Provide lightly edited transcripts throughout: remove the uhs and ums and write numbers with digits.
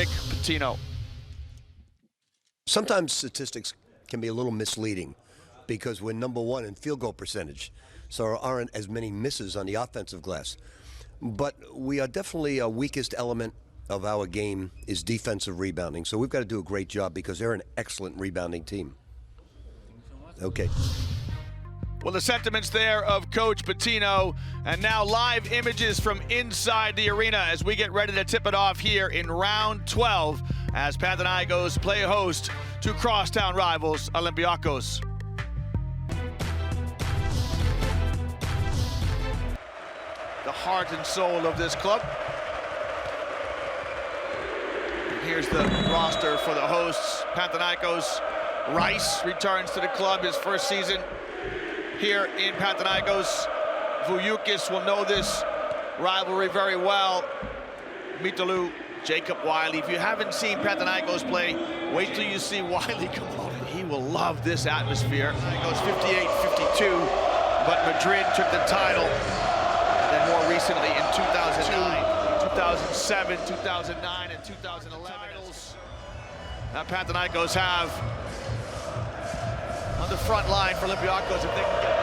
Rick Pitino. Sometimes statistics can be a little misleading because we're number one in field goal percentage, so there aren't as many misses on the offensive glass. But we are definitely our weakest element of our game is defensive rebounding, so we've got to do a great job because they're an excellent rebounding team. Okay. Well, the sentiments there of Coach Pitino, and now live images from inside the arena as we get ready to tip it off here in round 12 as Panathinaikos play host to crosstown rivals Olympiakos. The heart and soul of this club. And here's the roster for the hosts. Panathinaikos. Rice returns to the club, his first season here in Panathinaikos. Vujukis will know this rivalry very well. Mitalu, Jacob Wiley. If you haven't seen Panathinaikos play, wait till you see Wiley come on. He will love this atmosphere. It goes 58-52, but Madrid took the title. And then more recently in 2009, 2007, 2009, and 2011. Now Panathinaikos have on the front line for Olympiacos if they can get there.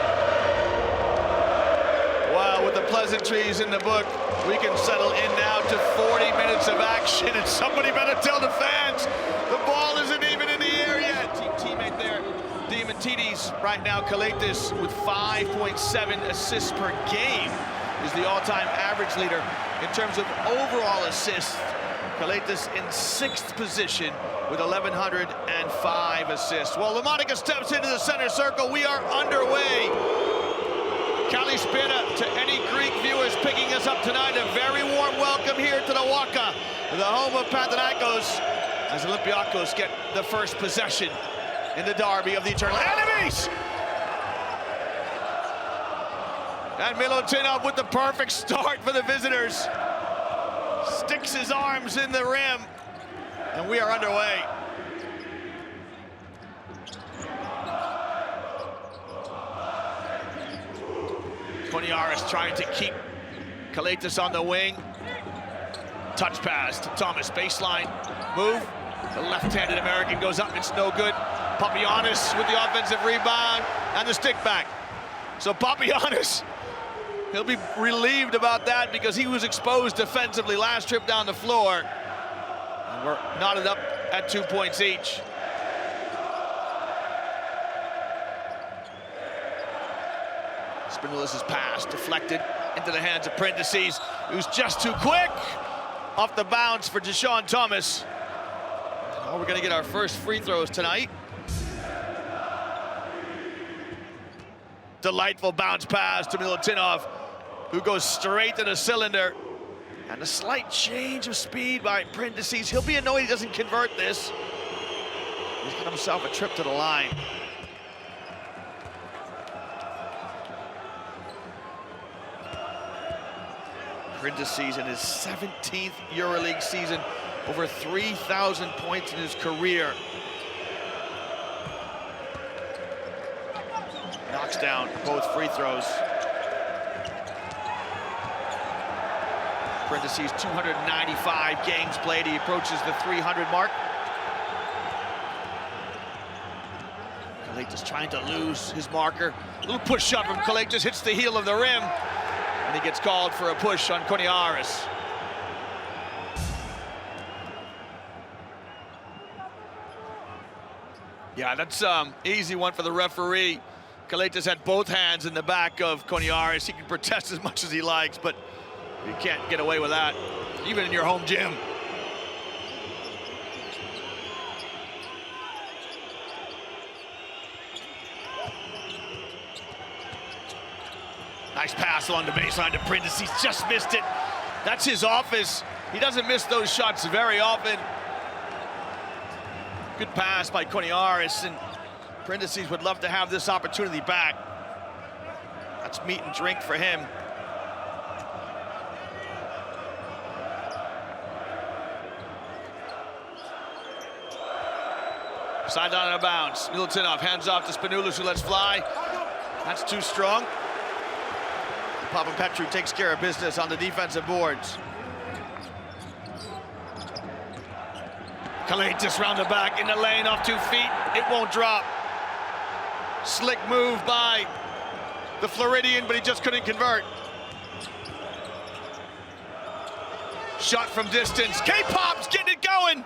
Wow, with the pleasantries in the book, we can settle in now to 40 minutes of action, and somebody better tell the fans the ball isn't even in the air yet. Teammate there, Diamantidis, right now Kalaitis with 5.7 assists per game is the all-time average leader in terms of overall assists. Kalaitis in 6th position with 1,105 assists. Well, LaMonica steps into the center circle. We are underway. Kalispera, to any Greek viewers picking us up tonight, a very warm welcome here to the Waka, the home of Panathinaikos, as Olympiacos get the first possession in the derby of the eternal enemies. And Milutinov with the perfect start for the visitors. Sticks his arms in the rim, and we are underway. Koniaris trying to keep Kalaitis on the wing. Touch pass to Thomas, baseline move. The left-handed American goes up, it's no good. Papagiannis with the offensive rebound and the stick back. So Papagiannis, he'll be relieved about that because he was exposed defensively last trip down the floor. And we're knotted up at 2 points each. Spinoulis' pass deflected into the hands of Prentices, who's just too quick. Off the bounce for Deshaun Thomas. Oh, we're gonna get our first free throws tonight. Delightful bounce pass to Milutinov, who goes straight to the cylinder. And a slight change of speed by Prentices. He'll be annoyed he doesn't convert this. He's got himself a trip to the line. Prentices in his 17th EuroLeague season, over 3,000 points in his career. Knocks down both free throws. Prentices 295 games played. He approaches the 300 mark. Kalaitis trying to lose his marker. A little push up from Kalaitis, hits the heel of the rim. And he gets called for a push on Koniaris. Yeah, that's easy one for the referee. Kalaitis had both hands in the back of Koniaris. He can protest as much as he likes, but you can't get away with that, even in your home gym. Nice pass along the baseline to Prentices. He's just missed it. That's his office. He doesn't miss those shots very often. Good pass by Koniaris, and Prentices would love to have this opportunity back. That's meat and drink for him. Sideline out of bounds. Milutinov hands off to Spinoulis, who lets fly. That's too strong. Papapetru takes care of business on the defensive boards. Kalaitis round the back in the lane off 2 feet. It won't drop. Slick move by the Floridian, but he just couldn't convert. Shot from distance. K-Pop's getting it going.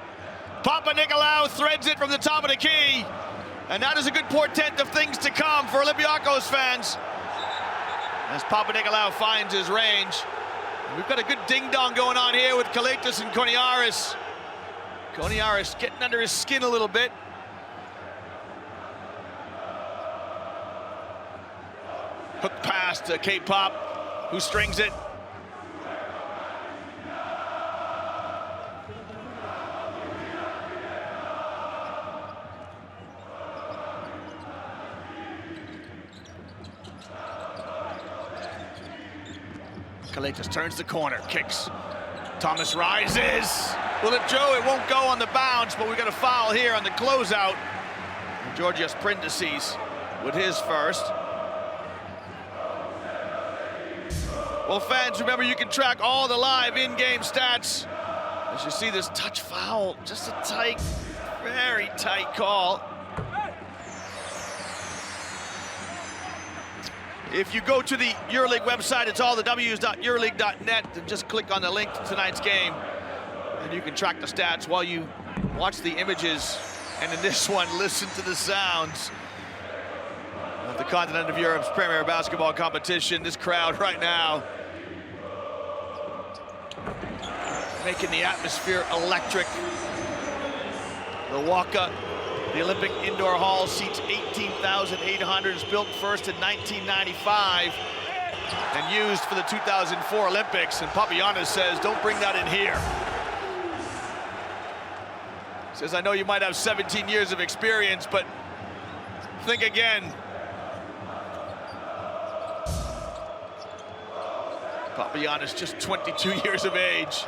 Papanikolaou threads it from the top of the key. And that is a good portent of things to come for Olympiakos fans. As Papanikolaou finds his range. We've got a good ding-dong going on here with Kalaitis and Koniaris. Koniaris getting under his skin a little bit. Hook pass to K-Pop, who strings it. Kalaitis turns the corner, kicks. Thomas rises. Will it, Joe? It won't go on the bounce, but we got a foul here on the closeout. Georgios Prindices with his first. Well, fans, remember you can track all the live in-game stats. As you see this touch foul, just a tight, very tight call. If you go to the EuroLeague website, it's all the w's.euroleague.net, and just click on the link to tonight's game, and you can track the stats while you watch the images, and in this one, listen to the sounds of the continent of Europe's premier basketball competition. This crowd right now making the atmosphere electric. The Waka, the Olympic Indoor Hall, seats 18,800. It's built first in 1995 and used for the 2004 Olympics. And Papagiannis says, don't bring that in here. Says, I know you might have 17 years of experience, but think again. Papagiannis just 22 years of age.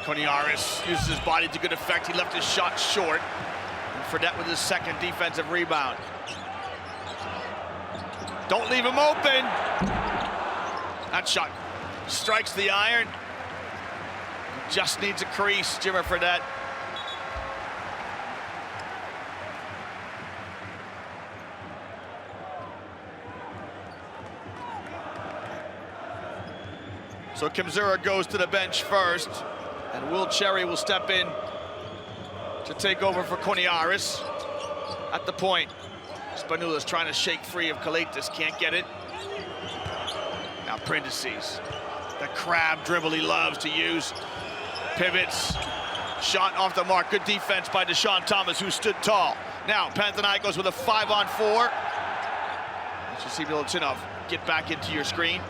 Koniaris uses his body to good effect. He left his shot short. And Fredette with his second defensive rebound. Don't leave him open. That shot strikes the iron. Just needs a crease, Jimmer Fredette. So Kimzura goes to the bench first. And Will Cherry will step in to take over for Koniaris. At the point, Spanoulis trying to shake free of Kalaitis, can't get it. Now Prindices, the crab dribble he loves to use. Pivots, shot off the mark. Good defense by Deshaun Thomas, who stood tall. Now Panathinaikos with a 5-on-4. Let's just see Milutinov get back into your screen.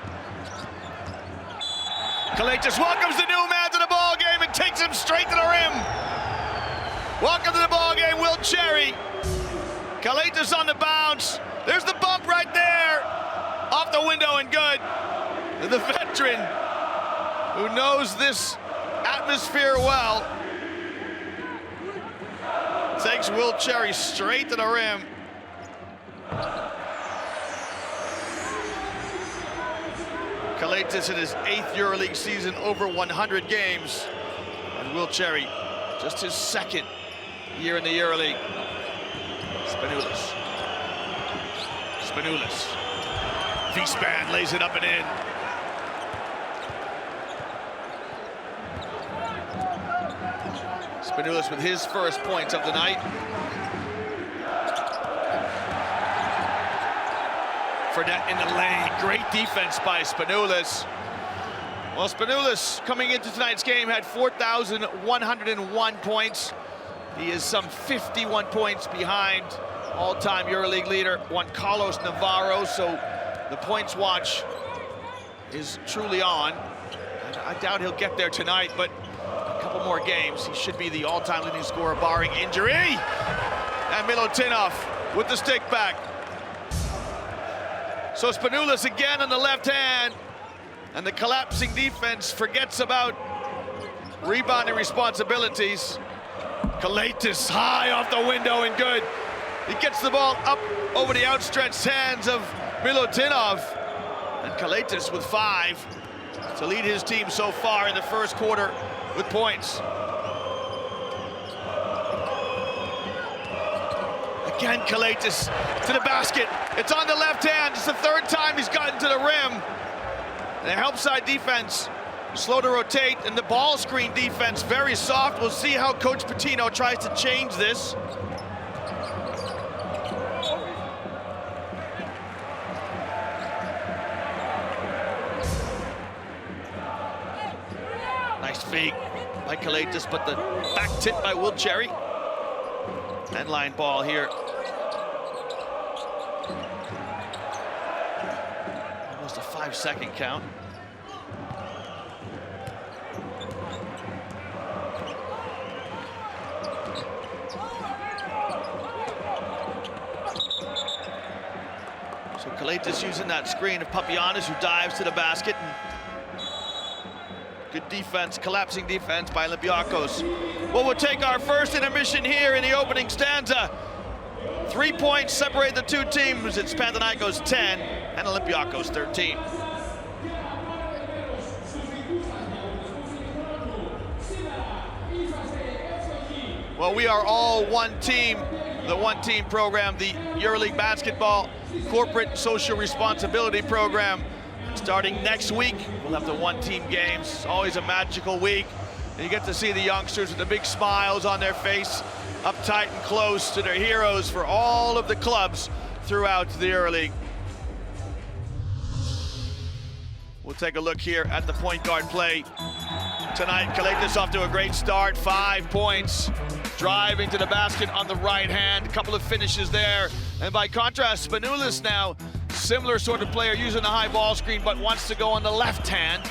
Kalaitis welcomes the new man to the ball game and takes him straight to the rim. Welcome to the ball game, Will Cherry. Kalaitis on the bounce. There's the bump right there. Off the window and good. The veteran who knows this atmosphere well takes Will Cherry straight to the rim. Kalaitis in his 8th EuroLeague season, over 100 games. And Will Cherry, just his 2nd year in the EuroLeague. Spanoulis. Spanoulis. V-span lays it up and in. Spanoulis with his first points of the night. Fredette in the lane. Great defense by Spanoulis. Well, Spanoulis coming into tonight's game had 4,101 points. He is some 51 points behind all-time EuroLeague leader Juan Carlos Navarro, so the points watch is truly on. And I doubt he'll get there tonight, but a couple more games, he should be the all-time leading scorer barring injury. And Milutinov with the stick back. So Spanoulis again on the left hand, and the collapsing defense forgets about rebounding responsibilities. Kalaitis high off the window and good. He gets the ball up over the outstretched hands of Milutinov, and Kalaitis with 5 to lead his team so far in the first quarter with points. Again, Kalaitis to the basket. It's on the left hand. It's the 3rd time he's gotten to the rim. And the help side defense slow to rotate, and the ball screen defense very soft. We'll see how Coach Pitino tries to change this. Nice fake by Kalaitis, but the back tip by Will Cherry. End line ball here. Almost a 5-second count. So Kalaitis using that screen of Papianis, who dives to the basket. And good defense, collapsing defense by Olympiakos. Well, we'll take our first intermission here in the opening stanza. 3 points separate the two teams. It's Panathinaikos 10 and Olympiakos 13. Well, we are all one team, the one-team program, the EuroLeague basketball corporate social responsibility program. Starting next week, we'll have the one-team games. It's always a magical week. And you get to see the youngsters with the big smiles on their face, uptight and close to their heroes for all of the clubs throughout the EuroLeague. We'll take a look here at the point guard play tonight. Kalaitis off to a great start, 5 points. Driving to the basket on the right hand, a couple of finishes there. And by contrast, Spanoulis now, similar sort of player, using the high ball screen, but wants to go on the left hand.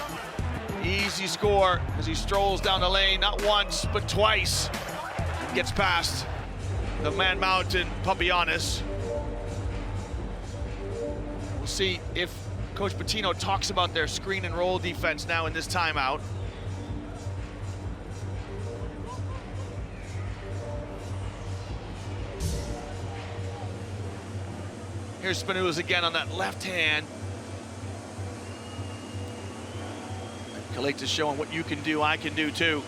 Easy score as he strolls down the lane, not once, but twice. Gets past the man mountain, Papianis. We'll see if Coach Pitino talks about their screen and roll defense now in this timeout. Here's Spanoulis again on that left hand. Kalaitis showing what you can do, I can do too.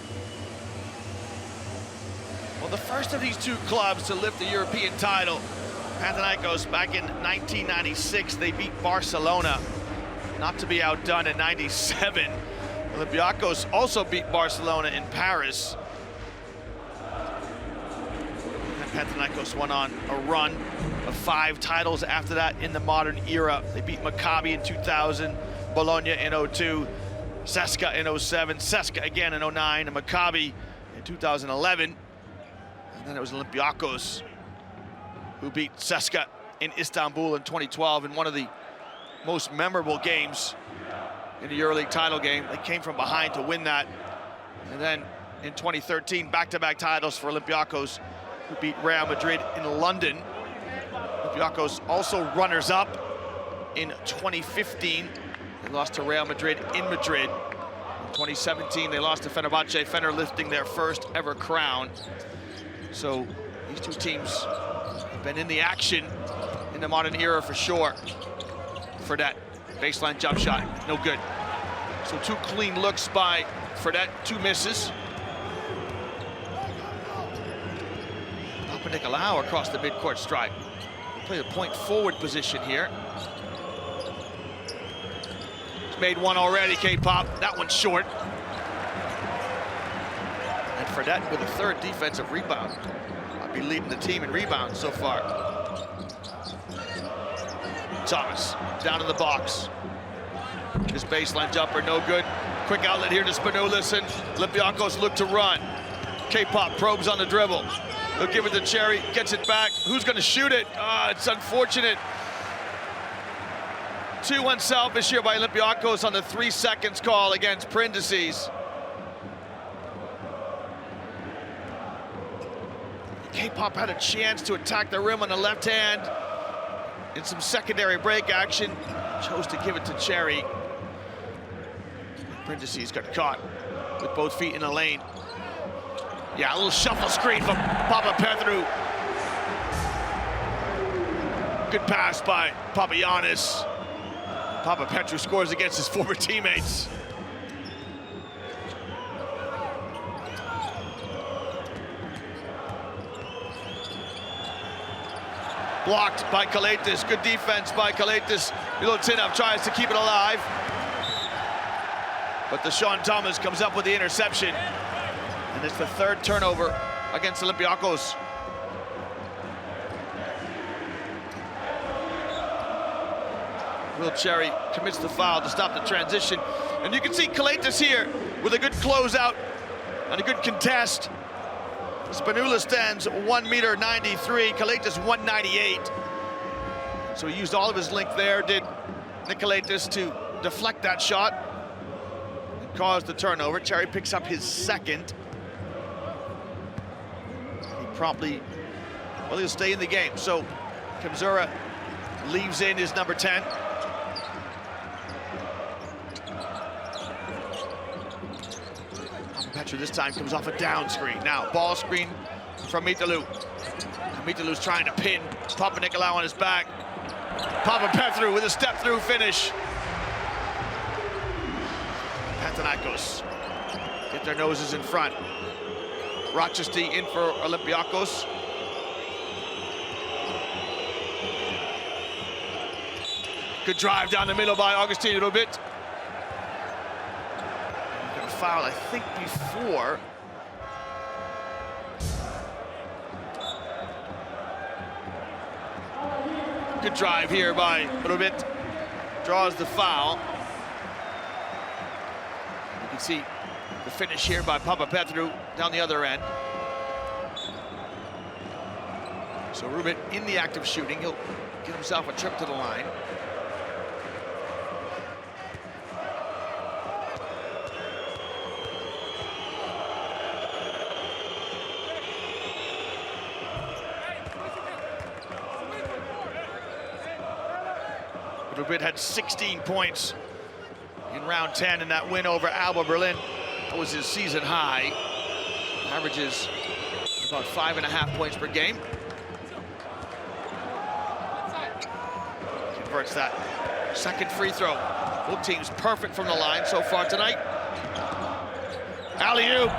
Well, the first of these two clubs to lift the European title, Panathinaikos, back in 1996, they beat Barcelona, not to be outdone in 97. Olympiacos also beat Barcelona in Paris. Panathinaikos went on a run of 5 titles after that in the modern era. They beat Maccabi in 2000, Bologna in 02, CSKA in 07, CSKA again in 09, and Maccabi in 2011. And then it was Olympiakos who beat CSKA in Istanbul in 2012 in one of the most memorable games in the EuroLeague title game. They came from behind to win that. And then in 2013, back-to-back titles for Olympiakos, who beat Real Madrid in London. Olympiakos also runners-up in 2015. They lost to Real Madrid in Madrid. In 2017, they lost to Fenerbahce, Fener lifting their first ever crown. So these two teams have been in the action in the modern era for sure. Fredette, baseline jump shot, no good. So 2 clean looks by Fredette, 2 misses. Nicolau across the midcourt stripe. We'll play the point forward position here. He's made one already, K-Pop. That one's short. And Fredette with a 3rd defensive rebound. Might be leading the team in rebounds so far. Thomas down in the box. His baseline jumper, no good. Quick outlet here to Spanoulis, and Olympiakos look to run. K-Pop probes on the dribble. They'll give it to Cherry, gets it back. Who's gonna shoot it? It's unfortunate. 2 unselfish here by Olympiakos on the 3 seconds call against Prindizes. K-Pop had a chance to attack the rim on the left hand. in some secondary break action. Chose to give it to Cherry. Prentices got caught with both feet in the lane. Yeah, a little shuffle screen from Papapetrou. Good pass by Papagiannis. Papapetrou scores against his former teammates. Blocked by Kalaitis. Good defense by Kalaitis. Milutinov tries to keep it alive. But Deshaun Thomas comes up with the interception. And it's the third turnover against Olympiakos. Will Cherry commits the foul to stop the transition. And you can see Kalaitis here with a good closeout and a good contest. Spanula stands 1.93 m, Kalaitis 1.98. So he used all of his length there, did Kalaitis, to deflect that shot and cause the turnover. Cherry picks up his second. He promptly, well, he'll stay in the game. So Kamzura leaves in his number 10. Petru this time comes off a down screen. Now, ball screen from Mitalou. Mitalou's trying to pin Papanikolaou on his back. Papapetrou with a step-through finish. Panathinaikos get their noses in front. Rochester in for Olympiakos. Good drive down the middle by Augustin Rubit. Foul, I think, before. Good drive here by Rubit. Draws the foul. You can see the finish here by Papapetrou down the other end. So Rubit in the act of shooting. He'll get himself a trip to the line. Rubit had 16 points in round 10 in that win over Alba Berlin. That was his season high. Averages about 5.5 points per game. Converts that second free throw. Both teams perfect from the line so far tonight. Alley-oop.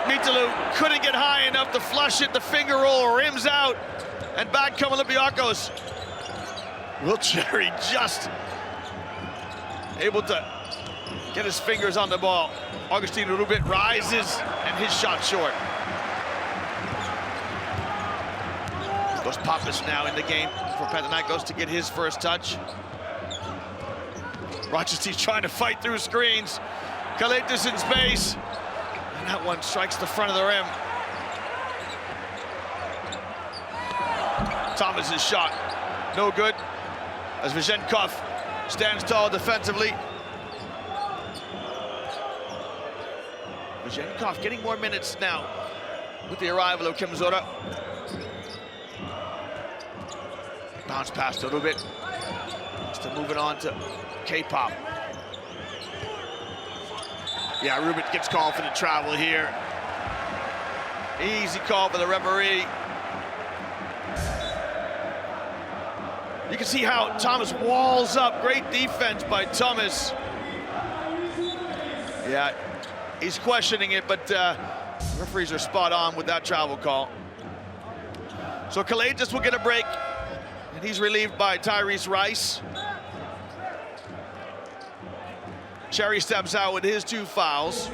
Mitalou couldn't get high enough to flush it. The finger roll rims out. And back come Olympiakos. Will Cherry just able to get his fingers on the ball. Augustin Rubit rises, and his shot short. Goes Pappas now in the game for Panathinaikos to get his first touch. Rochester's trying to fight through screens. Kalaitis in space, and that one strikes the front of the rim. Thomas's shot, no good, as Vizhenkov stands tall defensively. Vizhenkov getting more minutes now with the arrival of Kamzura. Bounce past a little bit. Just to move it on to K-pop. Yeah, Rubit gets called for the travel here. Easy call for the referee. You can see how Thomas walls up. Great defense by Thomas. Yeah, he's questioning it, but referees are spot on with that travel call. So Kalaitis will get a break, and he's relieved by Tyrese Rice. Cherry steps out with his 2 fouls.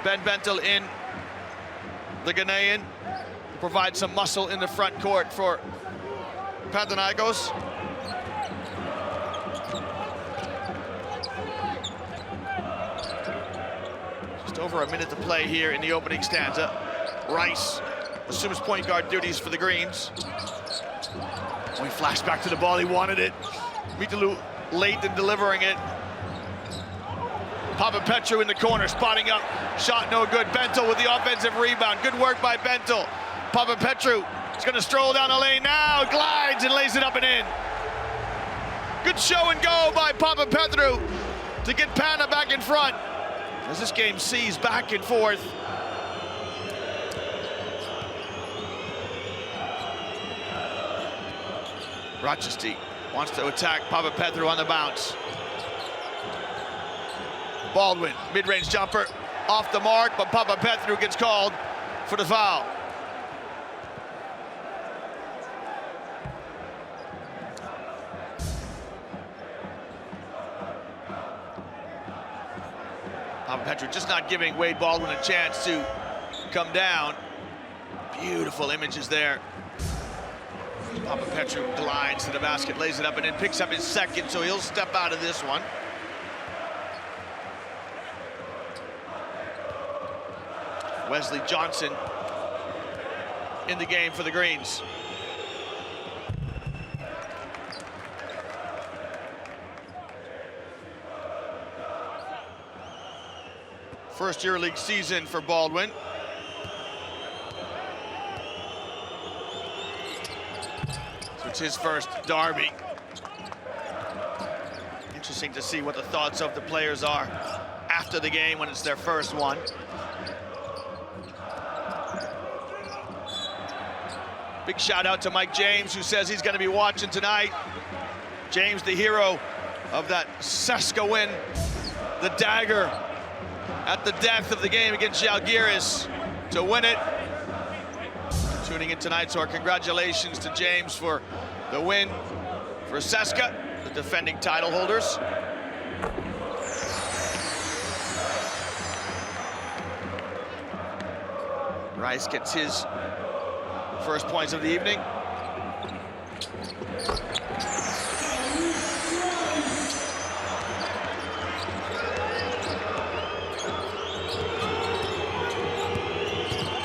Ben Bentel in, the Ghanaian, to provide some muscle in the front court for Panathinaikos. Just over a minute to play here in the opening stanza. Rice assumes point guard duties for the Greens. When he flashed back to the ball, he wanted it. Mitalou late in delivering it. Papapetrou in the corner, spotting up. Shot no good. Bentel with the offensive rebound. Good work by Bentel. Papapetru is going to stroll down the lane now, glides and lays it up and in. Good show and go by Papapetru to get Pana back in front as this game sees back and forth. Rochester wants to attack Papapetru on the bounce. Baldwin, mid-range jumper, off the mark, but Papapetru gets called for the foul. Papapetru just not giving Wade Baldwin a chance to come down. Beautiful images there. Papapetru glides to the basket, lays it up, and then picks up his second, so he'll step out of this one. Wesley Johnson in the game for the Greens. First EuroLeague season for Baldwin. So it's his first derby. Interesting to see what the thoughts of the players are after the game when it's their first one. Big shout out to Mike James, who says he's going to be watching tonight. James, the hero of that Seska win, the dagger at the death of the game against Žalgiris to win it. Tuning in tonight, so our congratulations to James for the win for Seska, the defending title holders. Rice gets his first points of the evening.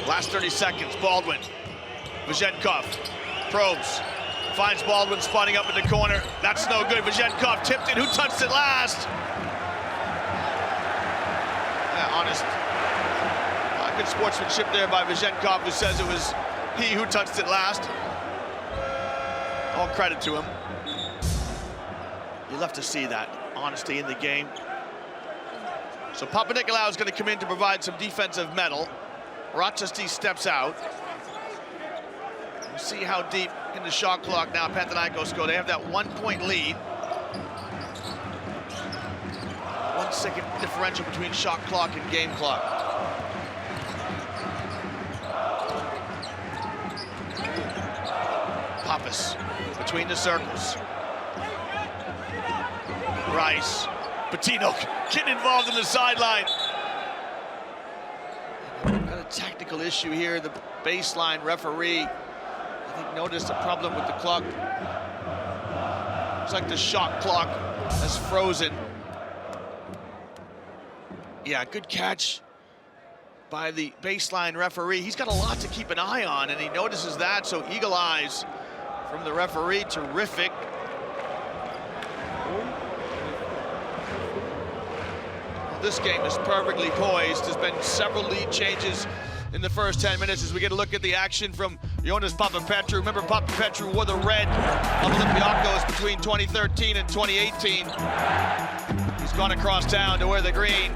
Last 30 seconds, Baldwin. Vazenkov probes, finds Baldwin spawning up in the corner. That's no good. Vazenkov tipped it. Who touched it last? Yeah, honest. Good sportsmanship there by Vazenkov, who says it was he who touched it last. All credit to him. You love to see that honesty in the game. So Papanikolaou is going to come in to provide some defensive mettle. Rochester steps out. We'll see how deep in the shot clock now Panathinaikos go. They have that 1-point lead. 1 second differential between shot clock and game clock. Pappas between the circles. Rice, Pitino getting involved in the sideline. Got a technical issue here. The baseline referee, I think, noticed a problem with the clock. Looks like the shot clock has frozen. Yeah, good catch by the baseline referee. He's got a lot to keep an eye on, and he notices that, so eagle eyes from the referee. Terrific. Well, this game is perfectly poised. There's been several lead changes in the first 10 minutes as we get a look at the action from Jonas Papapetru. Remember, Papapetru wore the red of Olympiakos between 2013 and 2018. He's gone across town to wear the green.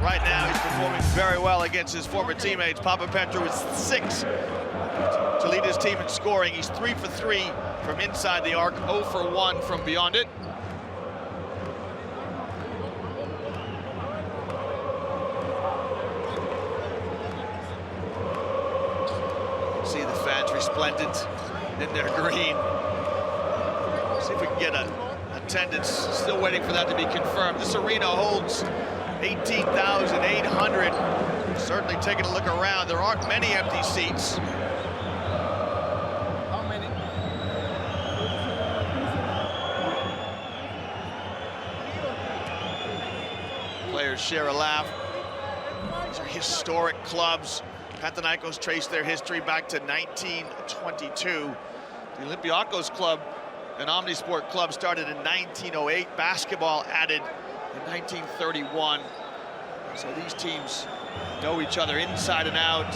Right now, he's performing very well against his former teammates. Papapetru is 6 to lead his team in scoring. He's 3 for 3 from inside the arc, 0 for 1 from beyond it. See the fans resplendent in their green. See if we can get an attendance. Still waiting for that to be confirmed. This arena holds 18,800. Certainly taking a look around. There aren't many empty seats. How many? Players share a laugh. These are historic clubs. Panathinaikos traced their history back to 1922. The Olympiacos club, an omnisport club, started in 1908. Basketball added in 1931. So these teams know each other inside and out.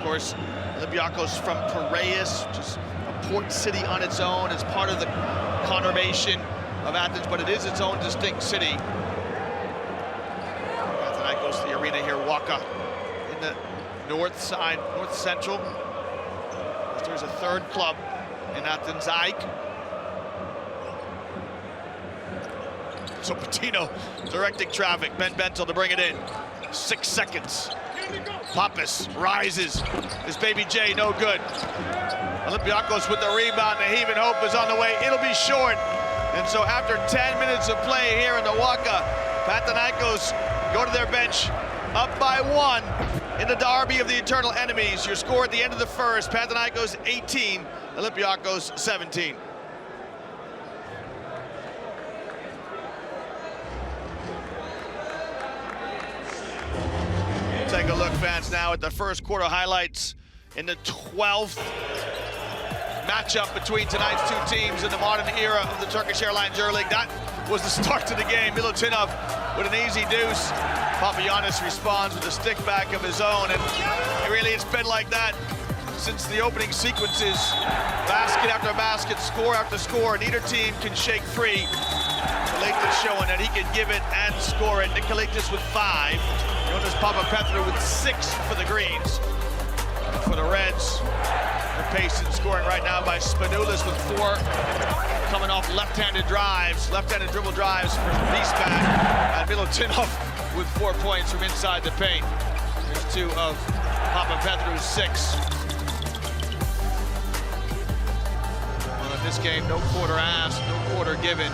course, Olympiacos from Piraeus, which is a port city on its own. It's part of the conurbation of Athens, but it is its own distinct city. Panathinaikos, the arena here, Waka, in the north side, north central. There's a third club in Athens, Ike. So Pitino directing traffic. Ben Bentel to bring it in. 6 seconds. Pappas rises. His baby J, no good. Olympiakos with the rebound. The heave and hope is on the way. It'll be short. And so after 10 minutes of play here in the Waka, Panathinaikos go to their bench, up by 1 in the derby of the eternal enemies. Your score at the end of the first, Panathinaikos 18, Olympiakos 17. Take a look, fans, now at the first quarter highlights in the 12th matchup between tonight's two teams in the modern era of the Turkish Airlines EuroLeague. That was the start to the game. Milutinov with an easy deuce. Papagiannis responds with a stick back of his own, and really it's been like that since the opening sequences. Basket after basket, score after score. Neither team can shake free. Nikolaitis showing that he can give it and score it. Nikolaitis with 5. Jonas Papapetrou with 6 for the Greens. And for the Reds, the pace and scoring right now by Spanoulis with 4. Coming off left-handed drives, left-handed dribble drives for Beastman. And Milutinov with 4 points from inside the paint. There's 2 of Papapetrou's 6. Well, in this game, no quarter asked, no quarter given.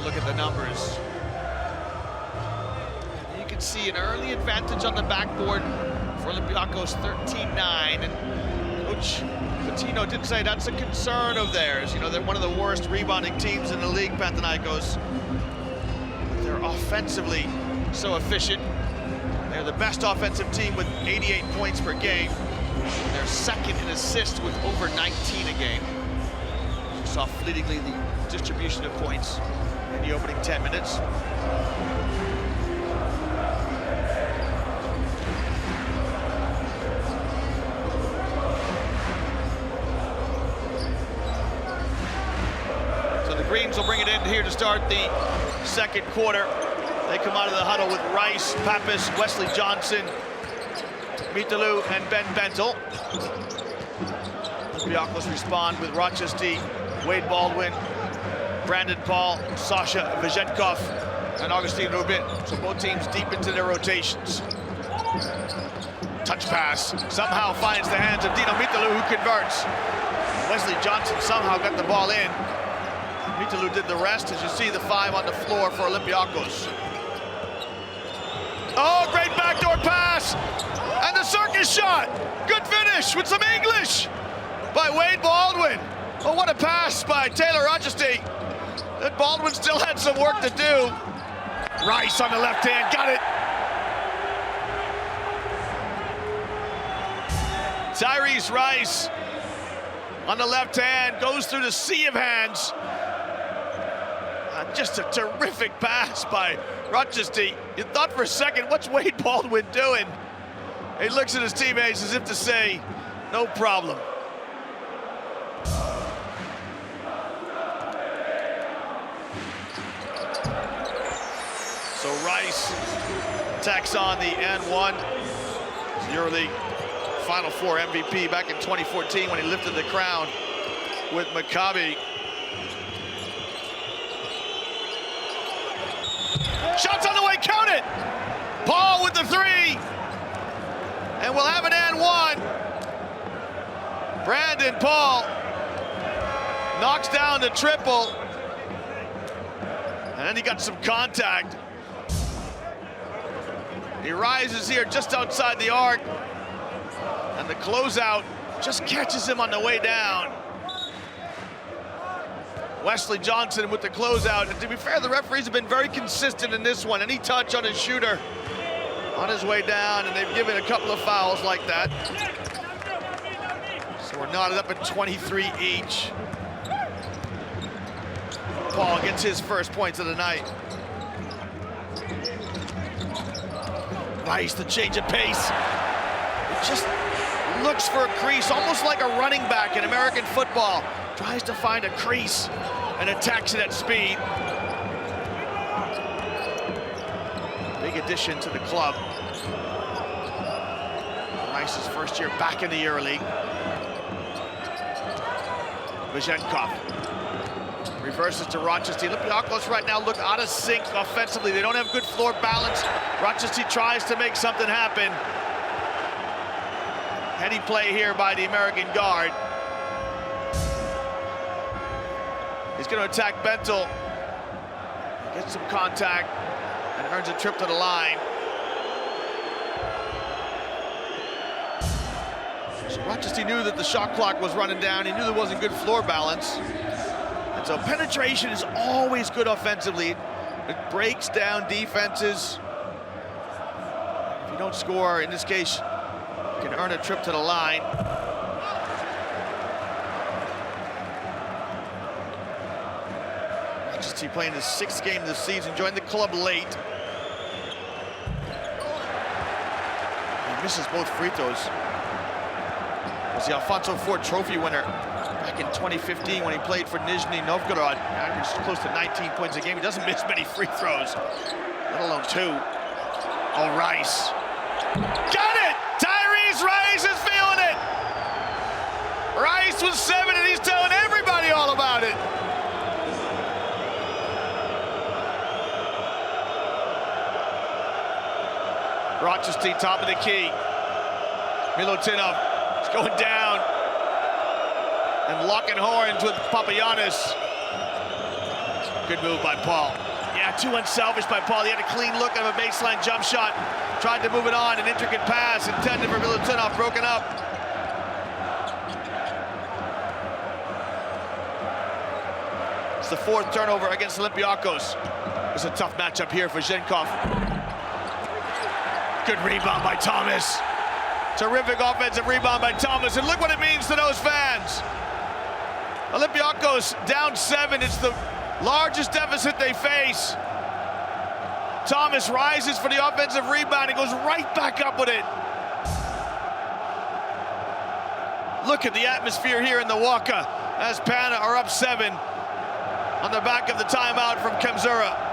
Look at the numbers. You can see an early advantage on the backboard for Olympiacos, 13-9. And Coach Pitino did say that's a concern of theirs. You know, they're one of the worst rebounding teams in the league, Panathinaikos. But they're offensively so efficient. They're the best offensive team with 88 points per game. They're second in assists with over 19 a game. You saw fleetingly the distribution of points in the opening 10 minutes. So the Greens will bring it in here to start the second quarter. They come out of the huddle with Rice, Pappas, Wesley Johnson, Mitalou, and Ben Bentel. Olympiacos respond with Rochester, Wade Baldwin, Brandon Paul, Sasha Vezenkov, and Augustine Rubin. So both teams deep into their rotations. Touch pass somehow finds the hands of Dino Mitalou, who converts. Wesley Johnson somehow got the ball in. Mitalou did the rest, as you see the 5 on the floor for Olympiacos. Oh, great backdoor pass! And the circus shot! Good finish with some English by Wade Baldwin. Oh, what a pass by Taylor Rochester. That Baldwin still had some work to do. Rice on the left hand, got it. Tyrese Rice on the left hand, goes through the sea of hands. Just a terrific pass by Rochester. You thought for a second, what's Wade Baldwin doing? He looks at his teammates as if to say, no problem. So Rice tacks on the N1. EuroLeague Final Four MVP back in 2014 when he lifted the crown with Maccabi. Shots on the way, count it! Paul with the 3. And we'll have an N1. Brandon Paul knocks down the triple. And then he got some contact. He rises here just outside the arc. And the closeout just catches him on the way down. Wesley Johnson with the closeout. And to be fair, the referees have been very consistent in this one. Any touch on his shooter on his way down, and they've given a couple of fouls like that. So we're knotted up at 23 each. Paul gets his first points of the night. Rice, the change of pace. Just looks for a crease, almost like a running back in American football. Tries to find a crease and attacks it at speed. Big addition to the club. Rice's first year back in the EuroLeague. Vazenkov reverses to Rochester. Olympiakos right now look out of sync offensively. They don't have good floor balance. Rochester tries to make something happen. Heady play here by the American guard. He's going to attack Bentel. Gets some contact and earns a trip to the line. So Rochester knew that the shot clock was running down. He knew there wasn't good floor balance. And so penetration is always good offensively. It breaks down defenses. If you don't score, in this case, you can earn a trip to the line. Rochester playing his 6th game this season, joined the club late. He misses both free throws. Was the Alfonso Ford Trophy winner back in 2015 when he played for Nizhny Novgorod. Averaged close to 19 points a game. He doesn't miss many free throws, let alone 2. Oh, Rice. Got it! Tyrese Rice is feeling it! Rice was 7 and he's telling everybody all about it. Rochester top of the key. Milutinov is going down and locking horns with Papagiannis. Good move by Paul. Yeah, too unselfish by Paul. He had a clean look of a baseline jump shot. Tried to move it on, an intricate pass intended for Milutinov, broken up. It's the 4th turnover against Olympiakos. It's a tough matchup here for Vazenkov. Good rebound by Thomas. Terrific offensive rebound by Thomas, and look what it means to those fans. Olympiakos down 7. It's the largest deficit they face. Thomas rises for the offensive rebound and goes right back up with it. Look at the atmosphere here in the Waka as Pana are up 7 on the back of the timeout from Kemzura.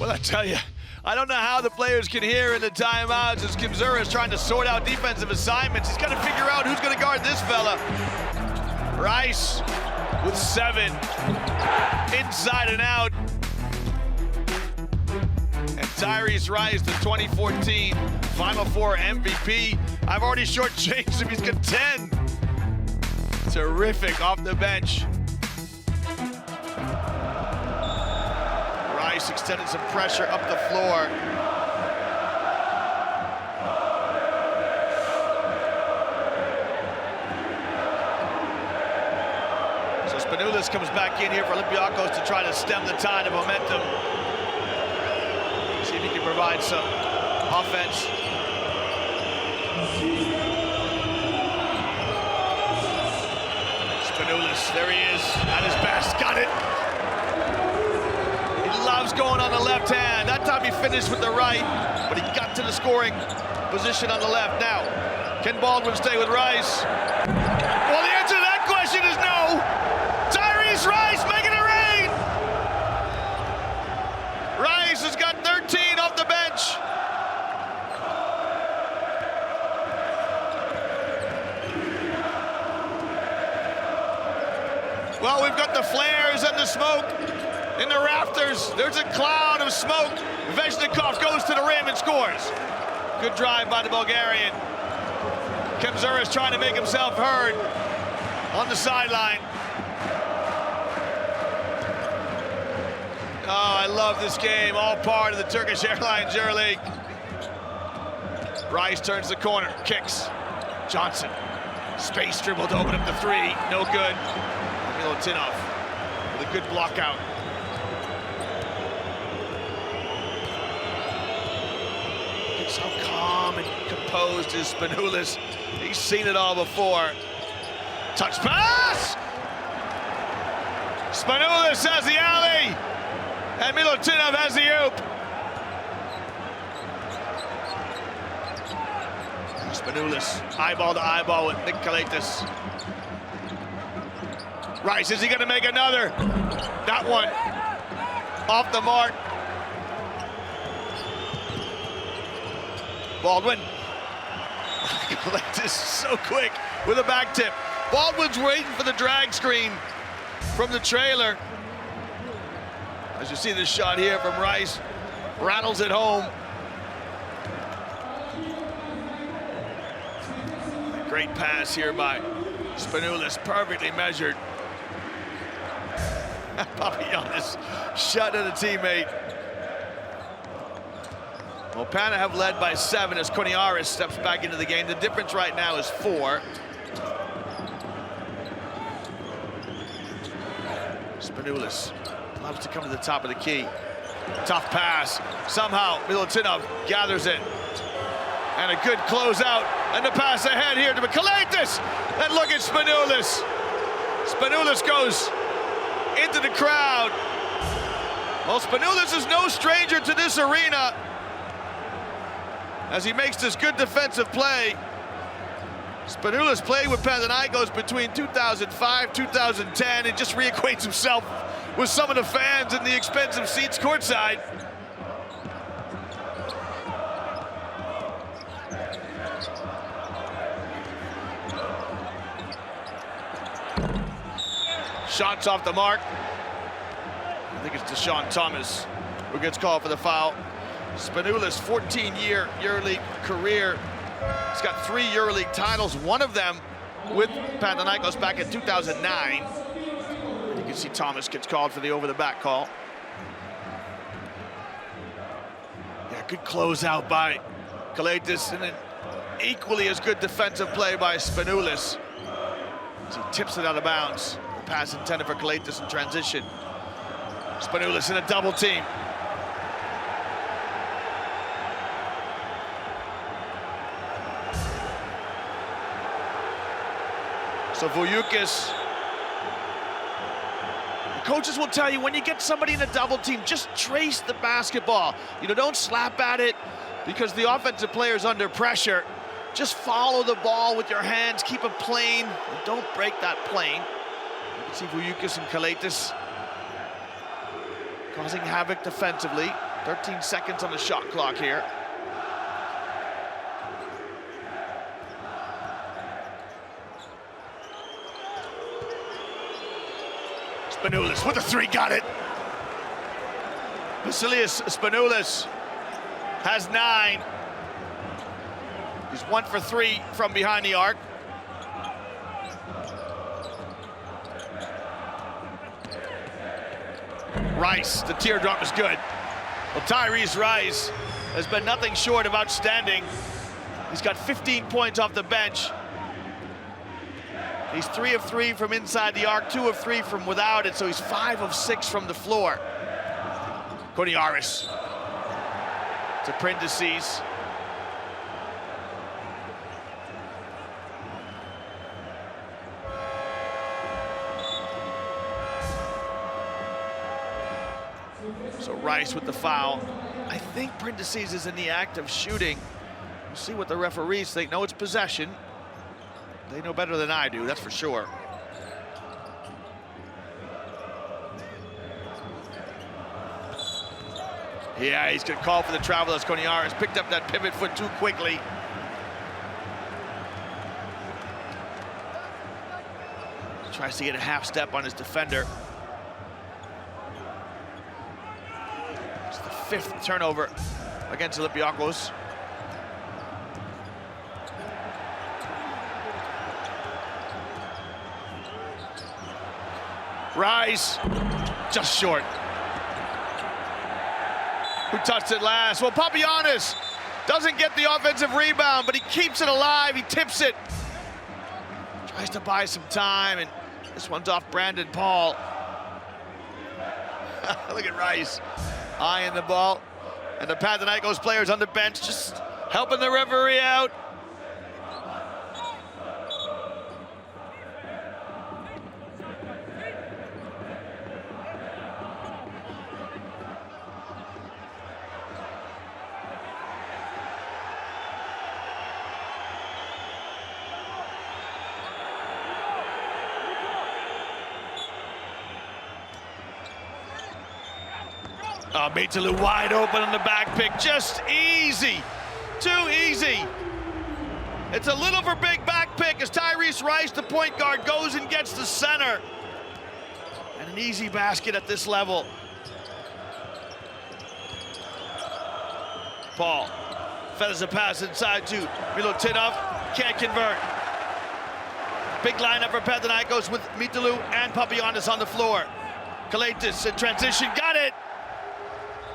I tell you, I don't know how the players can hear in the timeouts as Kemzura is trying to sort out defensive assignments. He's got to figure out who's going to guard this fella. Rice with 7, inside and out. And Tyrese Rice, the 2014 Final Four MVP. I've already shortchanged him, he's got 10. Terrific off the bench. Rice extended some pressure up the floor. So Spanoulis comes back in here for Olympiakos to try to stem the tide of momentum. See if he can provide some offense. Spanoulis, there he is, at his best, got it. Loves going on the left hand. That time he finished with the right, but he got to the scoring position on the left. Now, can Baldwin stay with Rice? Well, the answer to that question is no. Tyrese Rice making it rain. Rice has got 13 off the bench. Well, we've got with the flares and the smoke in the rafters. There's a cloud of smoke. Veshnikov goes to the rim and scores. Good drive by the Bulgarian. Kemzuris trying to make himself heard on the sideline. Oh, I love this game. All part of the Turkish Airlines EuroLeague. Rice turns the corner, kicks. Johnson, space dribble to open up the three, no good. Milutinov with a good block out. It's so calm and composed is Spanoulis. He's seen it all before. Touch pass! Spanoulis has the alley, and Milutinov has the oop. Spanoulis, eyeball to eyeball with Nick Kalaitis. Rice, is he gonna make another? That one, off the mark. Baldwin. Kalaitis so quick with a back tip. Baldwin's waiting for the drag screen from the trailer. As you see this shot here from Rice, rattles it home. Great pass here by Spanoulis, perfectly measured. Papagiannis shut at a teammate. Well, Pana have led by 7 as Koniaris steps back into the game. The difference right now is 4. Spanoulis loves to come to the top of the key. Tough pass. Somehow Milutinov gathers it. And a good closeout. And the pass ahead here to Kalaitis. And look at Spanoulis. Spanoulis goes into the crowd. Well, Spanoulis is no stranger to this arena as he makes this good defensive play. Spanoulis played with Panathinaikos between 2005, 2010, and just reacquaints himself with some of the fans in the expensive seats courtside. Shots off the mark. I think it's Deshaun Thomas who gets called for the foul. Spanoulis, 14-year EuroLeague career. He's got 3 EuroLeague titles, one of them with Panathinaikos back in 2009. And you can see Thomas gets called for the over-the-back call. Yeah, good closeout by Kalaitis, and an equally as good defensive play by Spanoulis as he tips it out of bounds. The pass intended for Kalaitis in transition. Spanoulis in a double team. So Voulioukis, the coaches will tell you when you get somebody in a double team, just trace the basketball. You know, don't slap at it because the offensive player is under pressure. Just follow the ball with your hands, keep it plane, and don't break that plane. You can see Voulioukis and Kalaitis causing havoc defensively. 13 seconds on the shot clock here. Spanoulis with a 3, got it. Vasilius Spanoulis has 9. He's 1 for 3 from behind the arc. Rice, the teardrop is good. Well, Tyrese Rice has been nothing short of outstanding. He's got 15 points off the bench. He's 3 of 3 from inside the arc, 2 of 3 from without it, so he's 5 of 6 from the floor. Koniaris to Prindesses. So Rice with the foul. I think Prindesses is in the act of shooting. We'll see what the referees think. No, it's possession. They know better than I do, that's for sure. Yeah, he's gonna call for the travel as Koniaris picked up that pivot foot too quickly. Tries to get a half step on his defender. 5th turnover against Olympiakos. Rice, just short. Who touched it last? Well, Papagiannis doesn't get the offensive rebound, but he keeps it alive. He tips it. Tries to buy some time, and this one's off Brandon Paul. Look at Rice eyeing the ball, and the Panathinaikos players on the bench just helping the referee out. Oh, Mitolu wide open on the back pick, just easy, too easy. It's a little for big back pick as Tyrese Rice, the point guard, goes and gets the center. And an easy basket at this level. Paul feathers a pass inside to Milutinov, can't convert. Big lineup for Panathinaikos with Mitolu and Papagiannis on the floor. Kalaitis in transition, got it!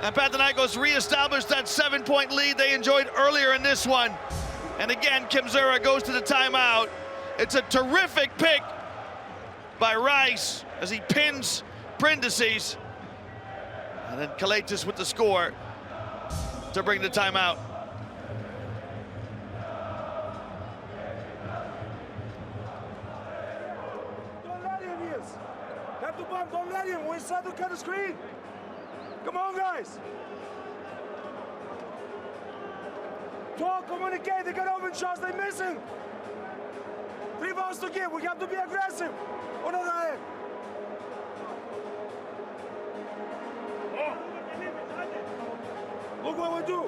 And Panathinaikos reestablished that 7-point lead they enjoyed earlier in this one. And again, Kimzura goes to the timeout. It's a terrific pick by Rice as he pins Prindesses. And then Kalaitis with the score to bring the timeout. Don't let him, yes. Have to bump, don't let him. We're inside to cut the screen. Come on, guys. Talk, communicate. They got open shots. They're missing. 3 fouls to give. We have to be aggressive. On the other end. Look what we do.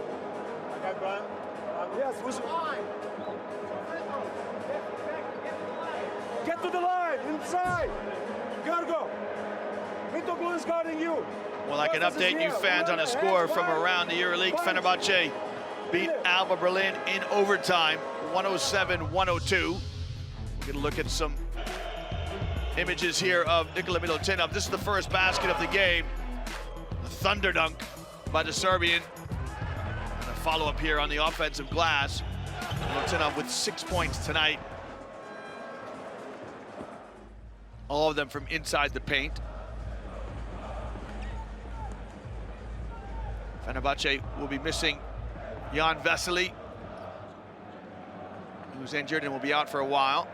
Yes, we should. Get to the line. Inside. Gotta go. Mitoglu is guarding you. Well, I can update you fans on a score from around the EuroLeague. Fenerbahce beat Alba Berlin in overtime, 107-102. We're gonna look at some images here of Nikola Milutinov. This is the first basket of the game. A thunder dunk by the Serbian. And a follow-up here on the offensive glass. Milutinov with 6 points tonight. All of them from inside the paint. Fenerbahce will be missing Jan Vesely, who's injured and will be out for a while.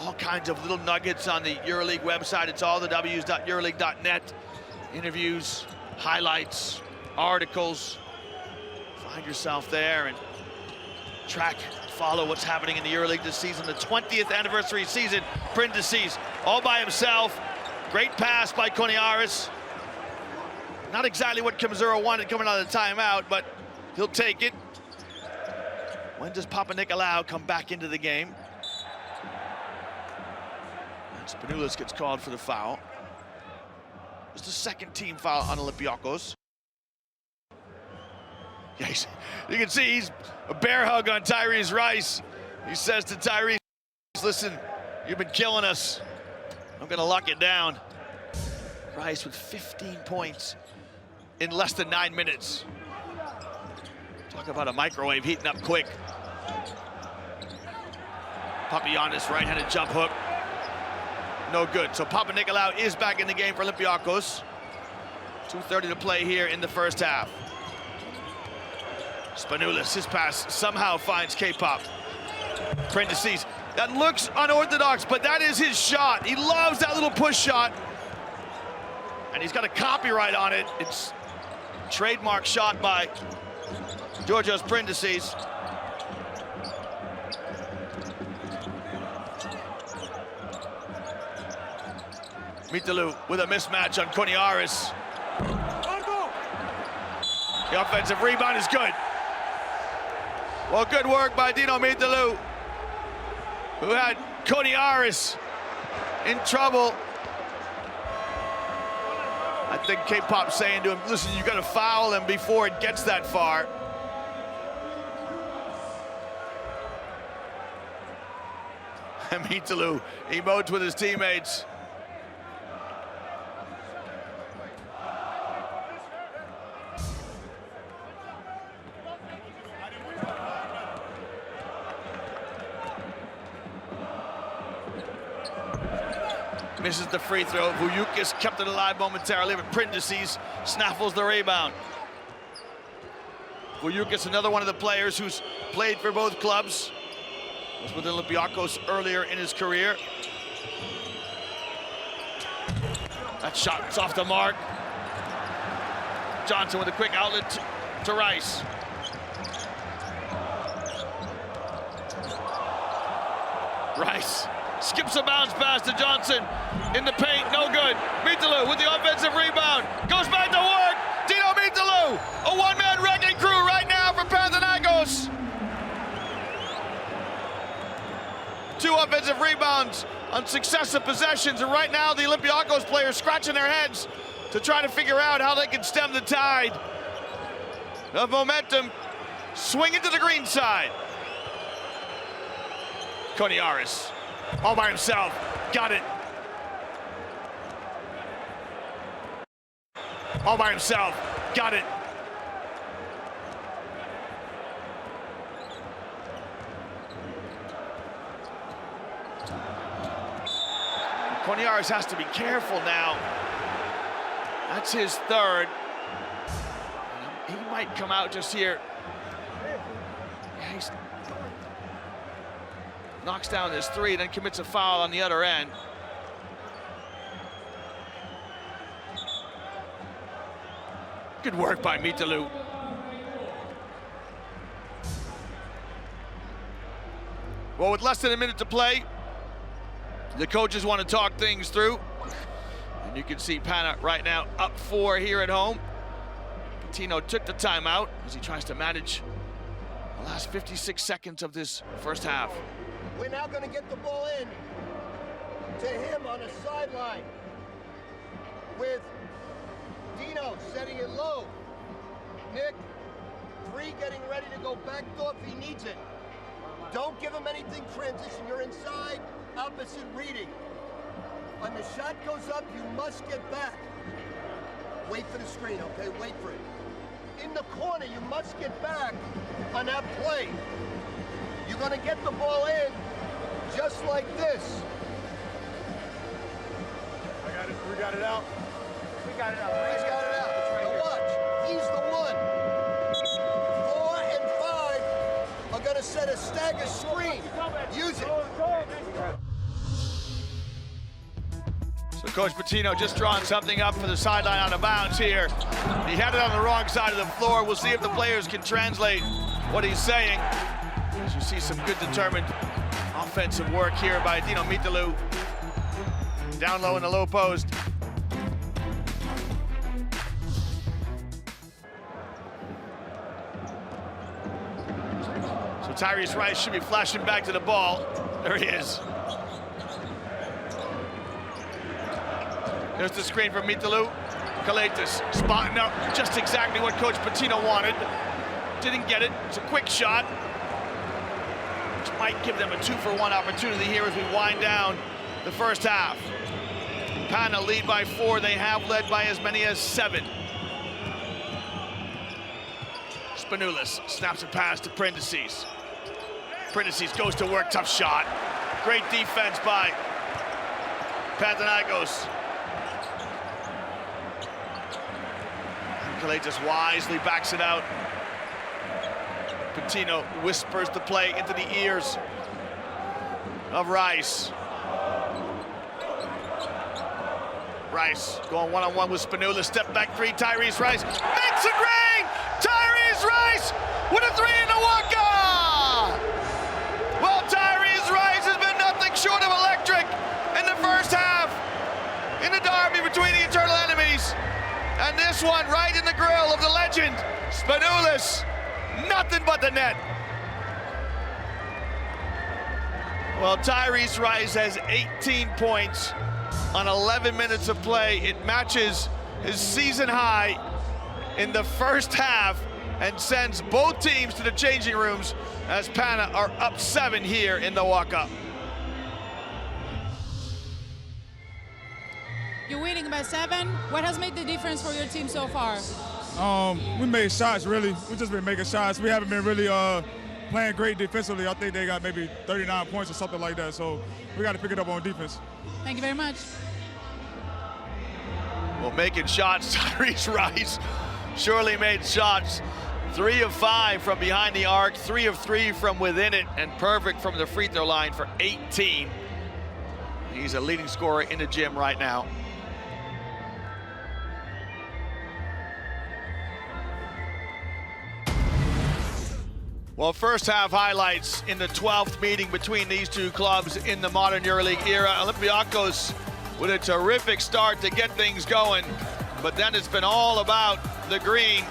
All kinds of little nuggets on the EuroLeague website. It's all the w's.euroleague.net. Interviews, highlights, articles. Find yourself there and track, follow what's happening in the EuroLeague this season. The 20th anniversary season. Prindesses all by himself. Great pass by Koniaris. Not exactly what Kimzura wanted coming out of the timeout, but he'll take it. When does Papanikolaou come back into the game? And Spanoulis gets called for the foul. It's the second team foul on Olympiakos. Yeah, you can see he's a bear hug on Tyrese Rice. He says to Tyrese, listen, you've been killing us. I'm gonna lock it down. Rice with 15 points in less than 9 minutes. Talk about a microwave heating up quick. Papagiannis, right-handed jump hook. No good. So Papanikolaou is back in the game for Olympiakos. 2:30 to play here in the first half. Spanoulis, his pass somehow finds K-Pop. Prindesses, that looks unorthodox, but that is his shot. He loves that little push shot. And he's got a copyright on it. It's a trademark shot by Georgios Prindesses. Mitolu with a mismatch on Koniaris. The offensive rebound is good. Well, good work by Dino Mitolu, who had Koniaris in trouble. I think K-Pop's saying to him, listen, you got to foul him before it gets that far. And Mitalo emotes with his teammates. Misses the free throw. Vujukis kept it alive momentarily, but Prindices snaffles the rebound. Vujukis, another one of the players who's played for both clubs. Was with Olympiakos earlier in his career. That shot's off the mark. Johnson with a quick outlet to Rice. Rice skips a bounce pass to Johnson in the paint, no good. Mitalo with the offensive rebound, goes back to work. Dino Mitalo, a one-man wrecking crew right now for Panathinaikos. 2 offensive rebounds on successive possessions, and right now the Olympiacos players scratching their heads to try to figure out how they can stem the tide of momentum, swinging to the green side. Koniaris all by himself, got it. All by himself, got it. Koniaris has to be careful now. That's his third. He might come out just here. He knocks down his 3, then commits a foul on the other end. Good work by Mitalo. Well, with less than a minute to play, the coaches want to talk things through. And you can see Pana right now up 4 here at home. Pitino took the timeout as he tries to manage the last 56 seconds of this first half. We're now going to get the ball in to him on the sideline with Dino setting it low. Nick, 3 getting ready to go back door if he needs it. Don't give him anything transition. You're inside, opposite reading. When the shot goes up, you must get back. Wait for the screen, okay? Wait for it. In the corner, you must get back on that play. You're going to get the ball in just like this. I got it. We got it out. We got it out. He's got it out. Now watch. He's the one. 4 and 5 are going to set a stagger screen. Use it. So Coach Pitino just drawing something up for the sideline out of bounds here. He had it on the wrong side of the floor. We'll see if the players can translate what he's saying. As you see some good determined offensive work here by Dino Mitalo. Down low in the low post. So Tyrese Rice should be flashing back to the ball. There he is. There's the screen from Mitalo. Kalaitis spotting up just exactly what Coach Pitino wanted. Didn't get it. It's a quick shot, which might give them a 2-for-1 opportunity here as we wind down the first half. Pana lead by 4. They have led by as many as 7. Spanoulis snaps a pass to Prindices. Prindices goes to work, tough shot. Great defense by Panathinaikos. Kalaitis wisely backs it out. Pitino whispers the play into the ears of Rice. Rice going one-on-one with Spanoulis. Step back 3, Tyrese Rice makes a green! Tyrese Rice with a 3 in the walk-on! Well, Tyrese Rice has been nothing short of electric in the first half in the derby between the eternal enemies. And this one right in the grill of the legend, Spanoulis. Nothing but the net. Well, Tyrese Rice has 18 points on 11 minutes of play. It matches his season high in the first half and sends both teams to the changing rooms as Pana are up 7 here in the walk-up. You're winning by 7. What has made the difference for your team so far? We made shots, really. We've just been making shots. We haven't been really playing great defensively. I think they got maybe 39 points or something like that, so we got to pick it up on defense. Thank you very much. Well, making shots, Tyrese Rice surely made shots. 3 of 5 from behind the arc, 3 of 3 from within it, and perfect from the free throw line for 18. He's a leading scorer in the gym right now. Well, first half highlights in the 12th meeting between these two clubs in the modern EuroLeague era. Olympiakos with a terrific start to get things going, but then it's been all about the green,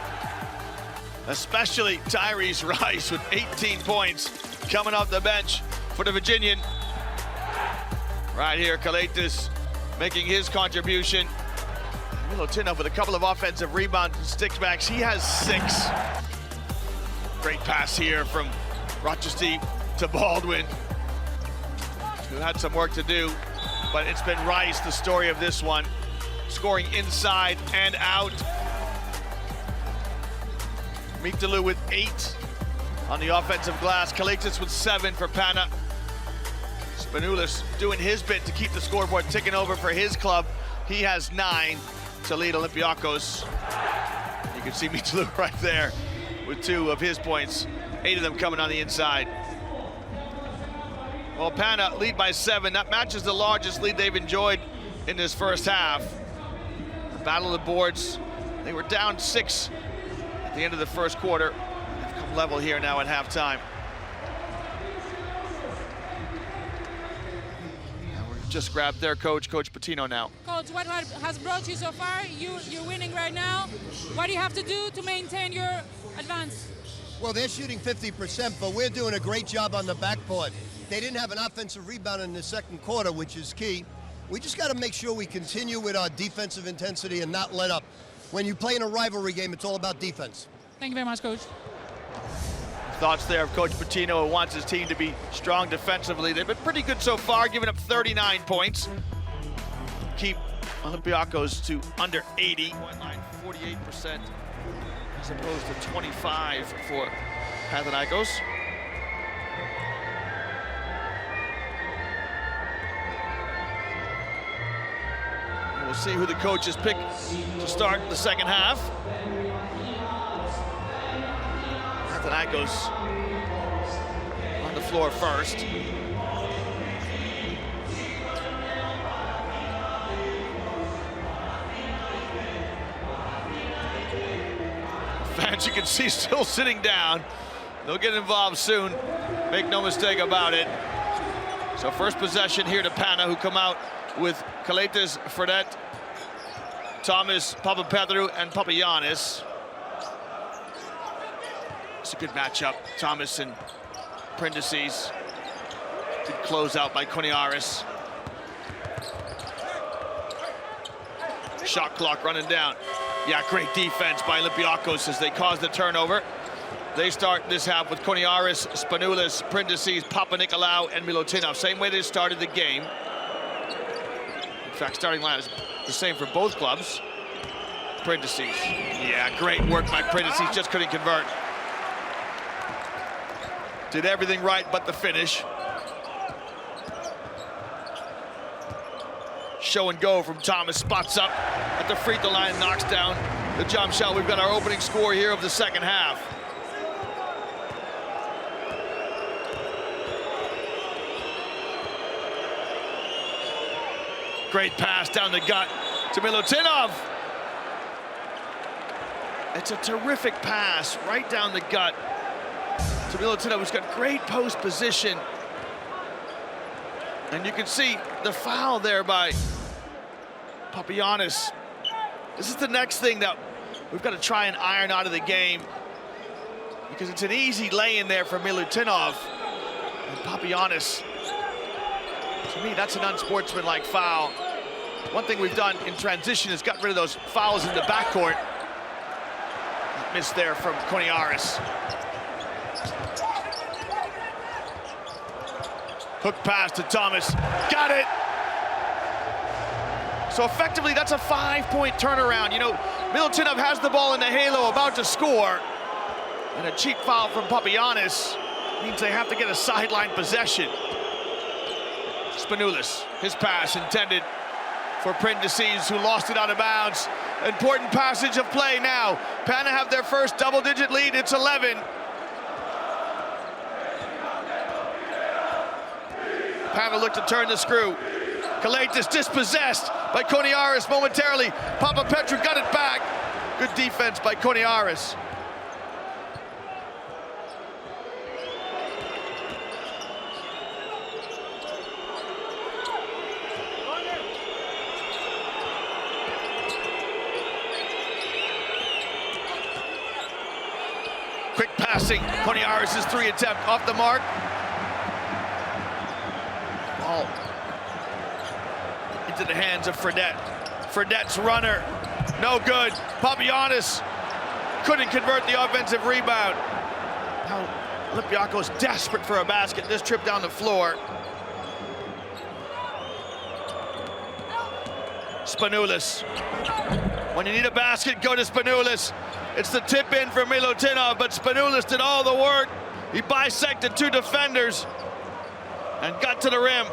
especially Tyrese Rice with 18 points coming off the bench for the Virginian. Right here, Kalaitis making his contribution. Milutinov with a couple of offensive rebounds and stickbacks. He has 6. Great pass here from Rochester to Baldwin, who had some work to do, but it's been Rice, the story of this one, scoring inside and out. Mitalu with 8 on the offensive glass. Kalaitis with 7 for Pana. Spanoulis doing his bit to keep the scoreboard ticking over for his club. He has 9 to lead Olympiakos. You can see Mitalu right there with 2 of his points, 8 of them coming on the inside. Well, Pana lead by 7. That matches the largest lead they've enjoyed in this first half. The battle of the boards, they were down 6 at the end of the first quarter. They've come level here now at halftime. And we've just grabbed their coach, Coach Pitino now. Coach, what has brought you so far? You're winning right now. What do you have to do to maintain your advance? Well, they're shooting 50%, but we're doing a great job on the backboard. They didn't have an offensive rebound in the second quarter, which is key. We just got to make sure we continue with our defensive intensity and not let up. When you play in a rivalry game, it's all about defense. Thank you very much, Coach. Thoughts there of Coach Pitino, who wants his team to be strong defensively. They've been pretty good so far, giving up 39 points. Keep Olympiakos to under 80. Point line 48% as opposed to 25 for Panathinaikos. We'll see who the coaches pick to start the second half. Panathinaikos on the floor first. Fans, you can see, still sitting down. They'll get involved soon. Make no mistake about it. So first possession here to Pana, who come out with Kalaitis, Fredette, Thomas, Papapetrou, and Papagiannis. It's a good matchup. Thomas and Prentices. Good closeout by Koniaris. Shot clock running down. Yeah, great defense by Olympiakos as they cause the turnover. They start this half with Koniaris, Spanoulis, Prentices, Papanikolaou, and Milutinov. Same way they started the game. In fact, starting line is the same for both clubs. Prentices. Yeah, great work by Prentices, just couldn't convert. Did everything right but the finish. Show and go from Thomas, spots up at the free throw line, knocks down the jump shot. We've got our opening score here of the second half. Great pass down the gut to Milutinov. It's a terrific pass right down the gut to Milutinov, who's got great post position. And you can see the foul there by Papagiannis. This is the next thing that we've got to try and iron out of the game, because it's an easy lay-in there for Milutinov. And Papagiannis, to me, that's an unsportsmanlike foul. One thing we've done in transition is got rid of those fouls in the backcourt. Missed there from Koniaris. Hook pass to Thomas. Got it! So effectively, that's a 5-point turnaround. You know, Milutinov has the ball in the halo, about to score. And a cheap foul from Papagiannis means they have to get a sideline possession. Spanoulis, his pass intended for Prindicides, who lost it out of bounds. Important passage of play now. Pana have their first double-digit lead. It's 11. Pana looked to turn the screw. Kalaitis dispossessed by Koniaris momentarily. Papapetru got it back. Good defense by Koniaris. Quick passing. Koniaris' 3 attempt off the mark. Ball into the hands of Fredette. Fredette's runner, no good. Papagiannis couldn't convert the offensive rebound. Now Olympiakos desperate for a basket this trip down the floor. Spanoulis. When you need a basket, go to Spanoulis. It's the tip in for Milutinov, but Spanoulis did all the work. He bisected 2 defenders and got to the rim.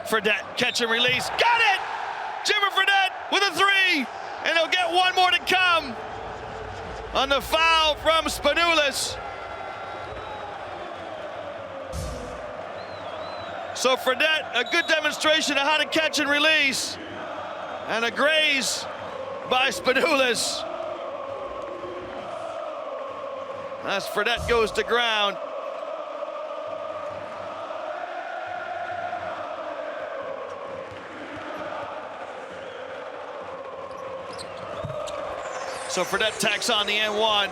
Fredette, catch and release, got it! Jimmer Fredette with a 3, and he'll get one more to come on the foul from Spanoulis. So Fredette, a good demonstration of how to catch and release, and a graze by Spanoulis. As Fredette goes to ground. So Fredette tacks on the N1,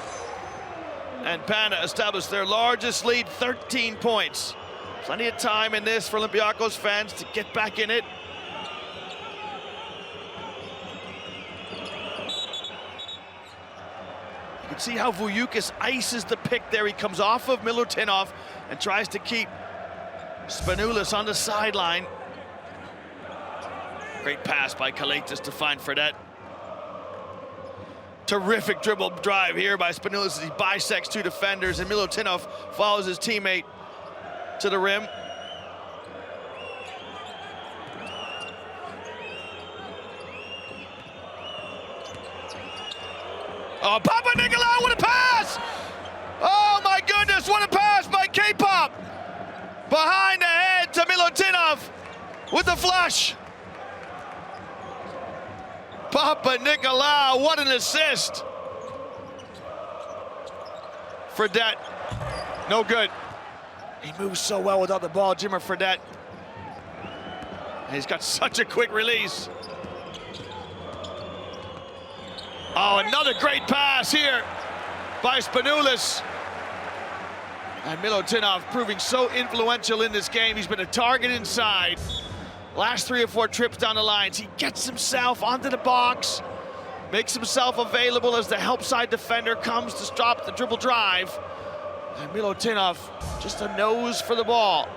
and Pana established their largest lead, 13 points. Plenty of time in this for Olympiacos fans to get back in it. You can see how Vujukis ices the pick there. He comes off of Milutinov and tries to keep Spanoulis on the sideline. Great pass by Kalaitis to find Fredette. Terrific dribble drive here by Spanoulis as he bisects 2 defenders, and Milutinov follows his teammate to the rim. Oh, Papanikolaou, what a pass! Oh my goodness, what a pass by K-Pop! Behind the head to Milutinov with the flush. Papanikolaou, what an assist! Fredette, no good. He moves so well without the ball, Jimmer Fredette. And he's got such a quick release. Oh, another great pass here by Spanoulis. And Milutinov proving so influential in this game. He's been a target inside. Last 3 or 4 trips down the lines, he gets himself onto the box, makes himself available as the help side defender comes to stop the dribble drive. And Milutinov just a nose for the ball.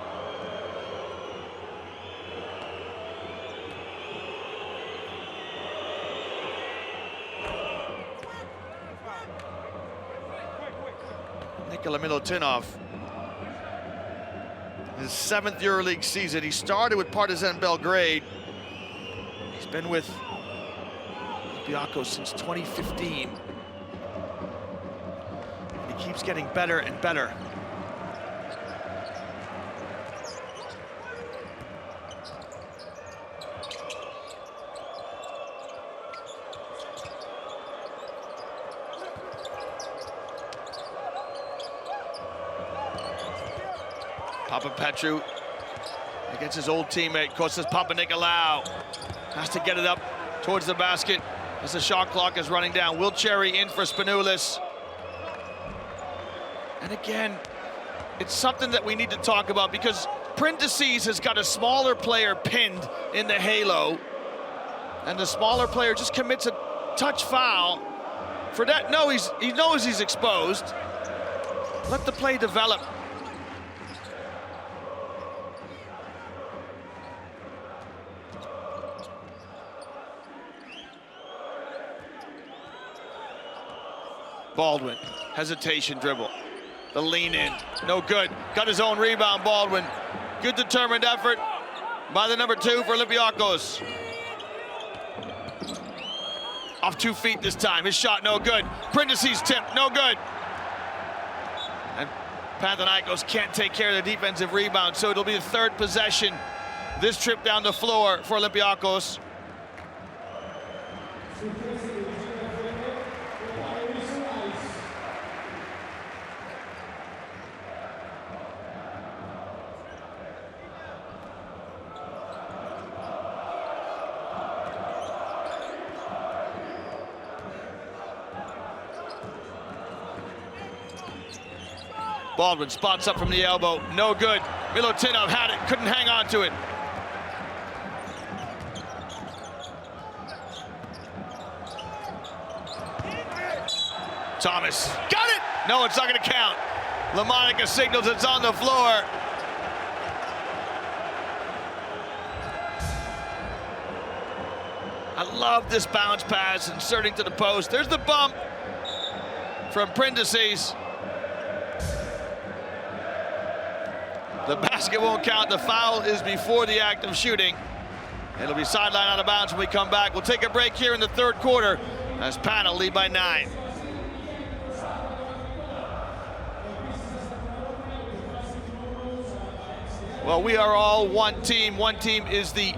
Nikola Milutinov, his 7th EuroLeague season. He started with Partizan Belgrade. He's been with Olympiakos since 2015. And he keeps getting better and better. Papapetru against his old teammate, Kostas Papanikolaou. Has to get it up towards the basket as the shot clock is running down. Will Cherry in for Spanoulis. And again, it's something that we need to talk about because Prindesese has got a smaller player pinned in the halo, and the smaller player just commits a touch foul. For that, no, he knows he's exposed. Let the play develop. Baldwin, hesitation dribble. The lean in, no good. Got his own rebound, Baldwin. Good determined effort by the number 2 for Olympiakos. Off 2 feet this time, his shot no good. Prindesese tip, no good. And Panathinaikos can't take care of the defensive rebound, so it'll be the 3rd possession this trip down the floor for Olympiakos. Baldwin spots up from the elbow, no good. Milutinov had it, couldn't hang on to it. Thomas, got it! No, it's not gonna count. LaMonica signals it's on the floor. I love this bounce pass, inserting to the post. There's the bump from Prindesese. The basket won't count. The foul is before the act of shooting. It'll be sideline out of bounds when we come back. We'll take a break here in the 3rd quarter as Pana lead by 9. Well, we are all one team. One team is the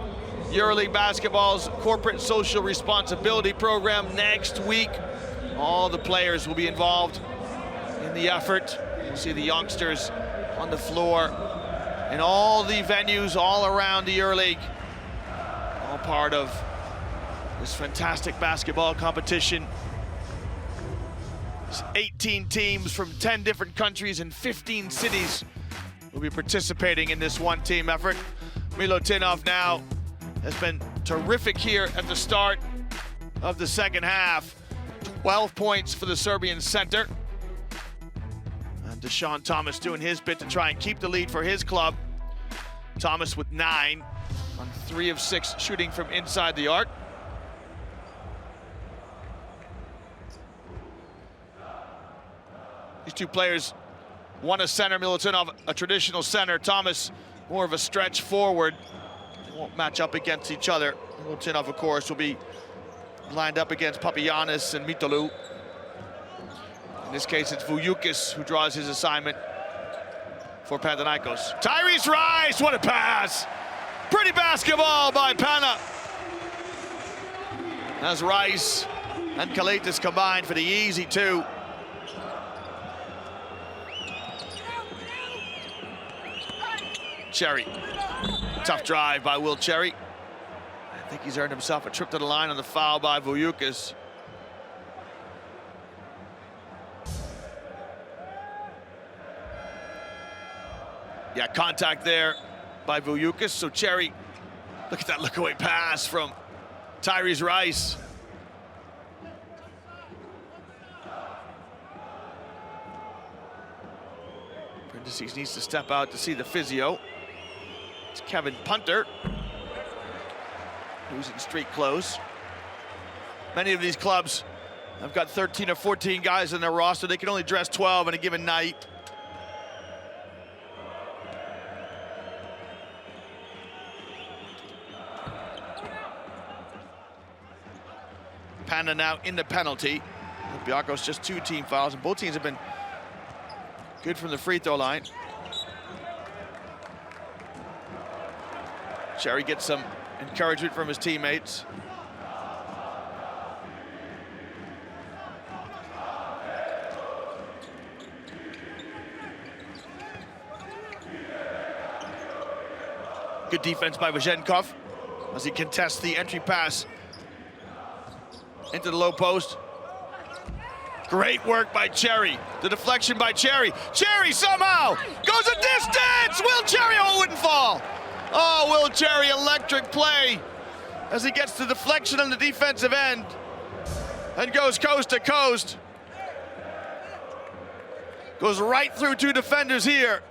EuroLeague Basketball's corporate social responsibility program. Next week, all the players will be involved in the effort. We'll see the youngsters on the floor in all the venues all around the EuroLeague, all part of this fantastic basketball competition. There's 18 teams from 10 different countries and 15 cities will be participating in this one-team effort. Milutinov now has been terrific here at the start of the 2nd half. 12 points for the Serbian center. Deshaun Thomas doing his bit to try and keep the lead for his club. Thomas with 9 on 3 of 6 shooting from inside the arc. These two players, one a center, Milutinov a traditional center, Thomas more of a stretch forward. They won't match up against each other. Milutinov, of course, will be lined up against Papagiannis and Mitolu. In this case, it's Voulioukis who draws his assignment for Panathinaikos. Tyrese Rice, what a pass! Pretty basketball by Pana. As Rice and Kalaitis combined for the easy 2. Cherry, tough drive by Will Cherry. I think he's earned himself a trip to the line on the foul by Voulioukis. Yeah, contact there by Voulioukis. So Cherry, look at that look-away pass from Tyrese Rice. Prindesese needs to step out to see the physio. It's Kevin Punter, who's in street clothes. Many of these clubs have got 13 or 14 guys in their roster. They can only dress 12 on a given night. Pana now in the penalty. Olympiakos just 2 team fouls, and both teams have been good from the free throw line. Cherry gets some encouragement from his teammates. Good defense by Vazenkov as he contests the entry pass into the low post. Great work by Cherry. The deflection by Cherry. Cherry somehow goes a distance. Will Cherry, oh, it wouldn't fall. Oh, Will Cherry, electric play as he gets the deflection on the defensive end and goes coast to coast. Goes right through two defenders here.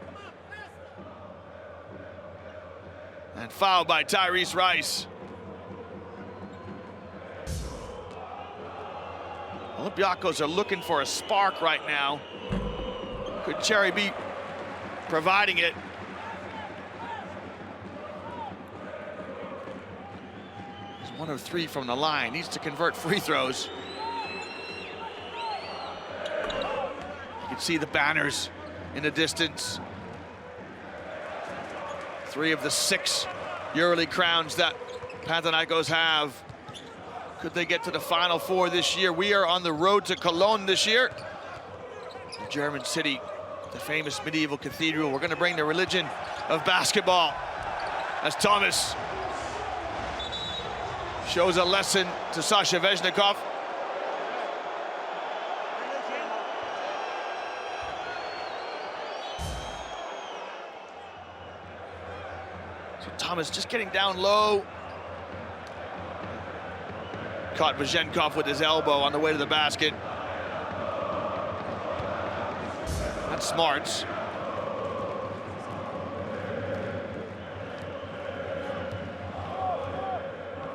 And fouled by Tyrese Rice. Olympiacos are looking for a spark right now. Could Cherry be providing it? He's 1 of 3 from the line. Needs to convert free throws. You can see the banners in the distance. 3 of the 6 EuroLeague crowns that Panathinaikos have. Could they get to the Final Four this year? We are on the road to Cologne this year. The German city, the famous medieval cathedral. We're going to bring the religion of basketball as Thomas shows a lesson to Sasha Vezhnikov. So Thomas just getting down low. Caught Vezhnikov with his elbow on the way to the basket. That's Smarts.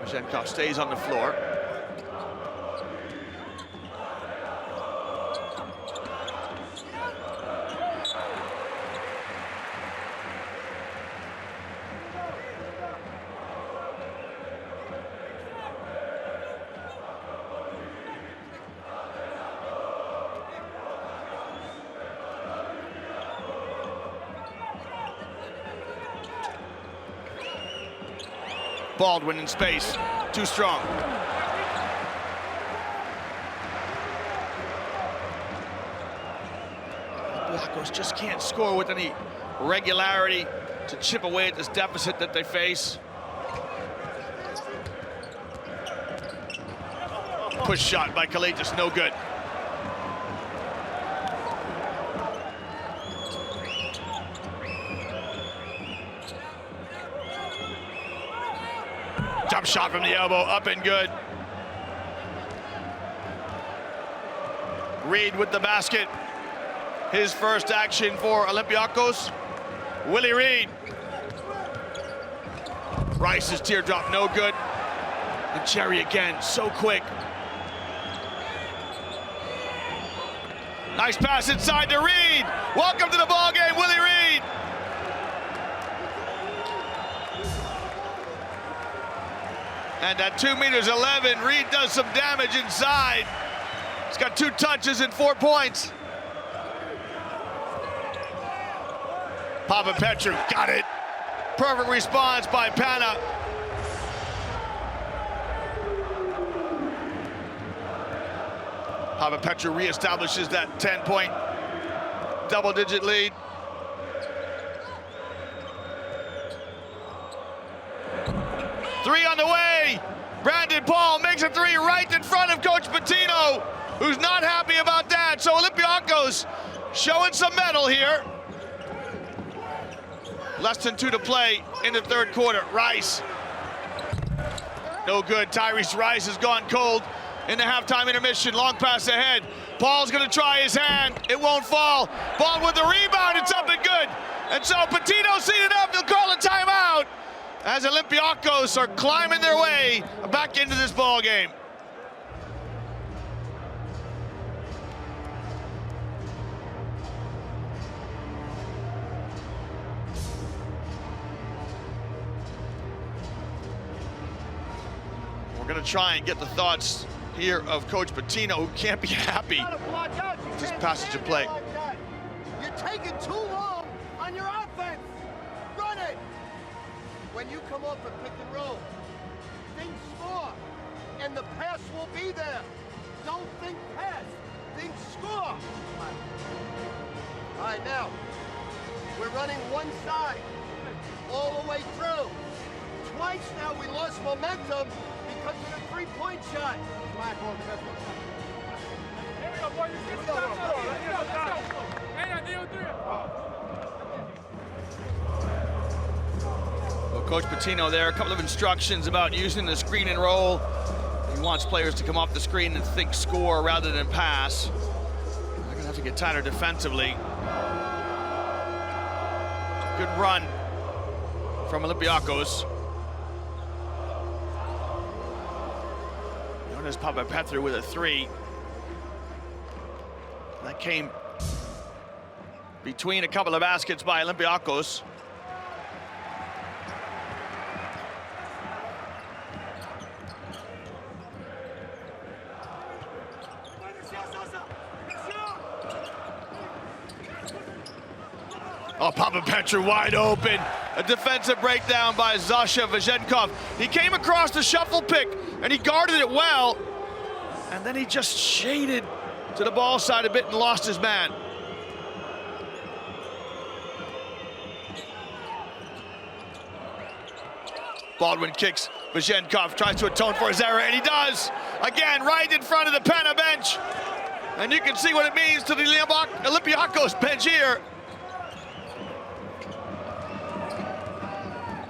Vezhnikov stays on the floor. Baldwin in space, too strong. Olympiacos just can't score with any regularity to chip away at this deficit that they face. Push shot by Kalaitis, no good. Jump shot from the elbow, up and good. Reed with the basket. His first action for Olympiacos. Willie Reed. Rice's teardrop, no good. And Cherry again, so quick. Nice pass inside to Reed. Welcome to the ball game, Willie Reed. And at 2'11", Reed does some damage inside. He's got 2 touches and 4 points. Petru got it. Perfect response by Pana. Petru reestablishes that 10-point double-digit lead. Three on the way. Brandon Paul makes a 3 right in front of Coach Pitino, who's not happy about that. So Olympiacos showing some mettle here. Less than 2 to play in the third quarter. Rice. No good. Tyrese Rice has gone cold in the halftime intermission. Long pass ahead. Paul's going to try his hand. It won't fall. Ball with the rebound. It's up and good. And so Pitino seen it up. He'll call a timeout as Olympiacos are climbing their way back into this ball game. We're going to try and get the thoughts here of Coach Pitino, who can't be happy with this passage of play. You're taking too long on your offense. Run it. When you come off a pick and roll, think score, and the pass will be there. Don't think pass, think score. All right, now, we're running one side all the way through. Twice now we lost momentum because of the 3-point shot. Well, Coach Pitino there, a couple of instructions about using the screen and roll. He wants players to come off the screen and think score rather than pass. They're gonna have to get tighter defensively. Good run from Olympiakos. Jonas Papapetrou with a 3. That came between a couple of baskets by Olympiakos. Oh, Papapetrou wide open. A defensive breakdown by Zasha Vazenkov. He came across the shuffle pick and he guarded it well. And then he just shaded to the ball side a bit and lost his man. Baldwin kicks. Vazenkov tries to atone for his error, and he does. Again, right in front of the Pana bench. And you can see what it means to the Olympiakos bench here.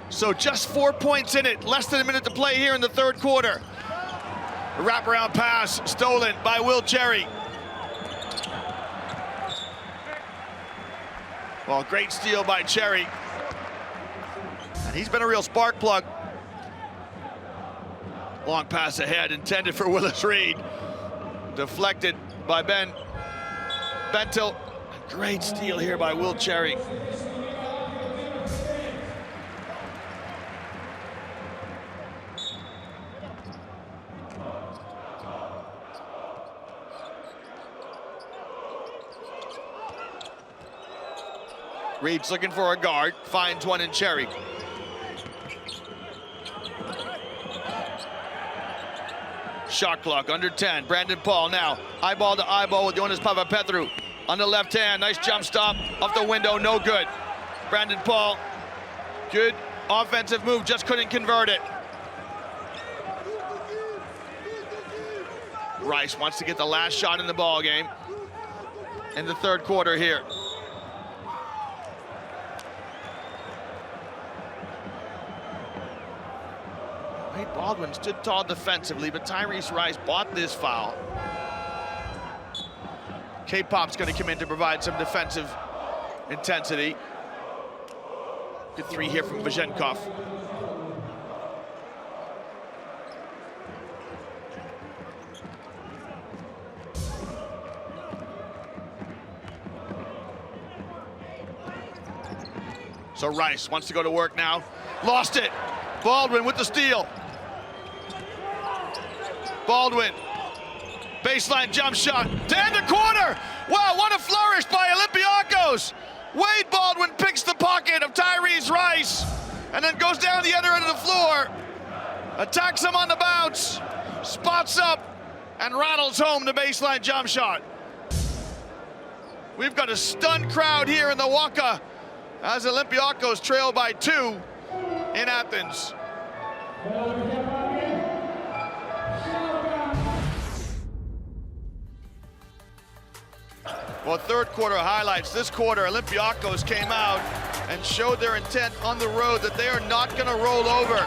So just 4 points in it, less than a minute to play here in the third quarter. A wraparound pass stolen by Will Cherry. Well, great steal by Cherry. And he's been a real spark plug. Long pass ahead, intended for Willis Reed. Deflected by Ben Bentil. Great steal here by Will Cherry. Reed's looking for a guard, finds one in Cherry. Shot clock under 10. Brandon Paul now eyeball to eyeball with Jonas Papapetrou on the left hand. Nice jump stop off the window, no good. Brandon Paul, good offensive move, just couldn't convert it. Rice wants to get the last shot in the ball game in the third quarter here. Baldwin stood tall defensively, but Tyrese Rice bought this foul. K-Pop's going to come in to provide some defensive intensity. Good 3 here from Vazenkov. So Rice wants to go to work now. Lost it. Baldwin with the steal. Baldwin, baseline jump shot, to end the quarter. Wow, what a flourish by Olympiakos. Wade Baldwin picks the pocket of Tyrese Rice and then goes down the other end of the floor, attacks him on the bounce, spots up, and rattles home the baseline jump shot. We've got a stunned crowd here in the Waka as Olympiakos trail by 2 in Athens. Well, third quarter highlights. This quarter, Olympiakos came out and showed their intent on the road that they are not going to roll over.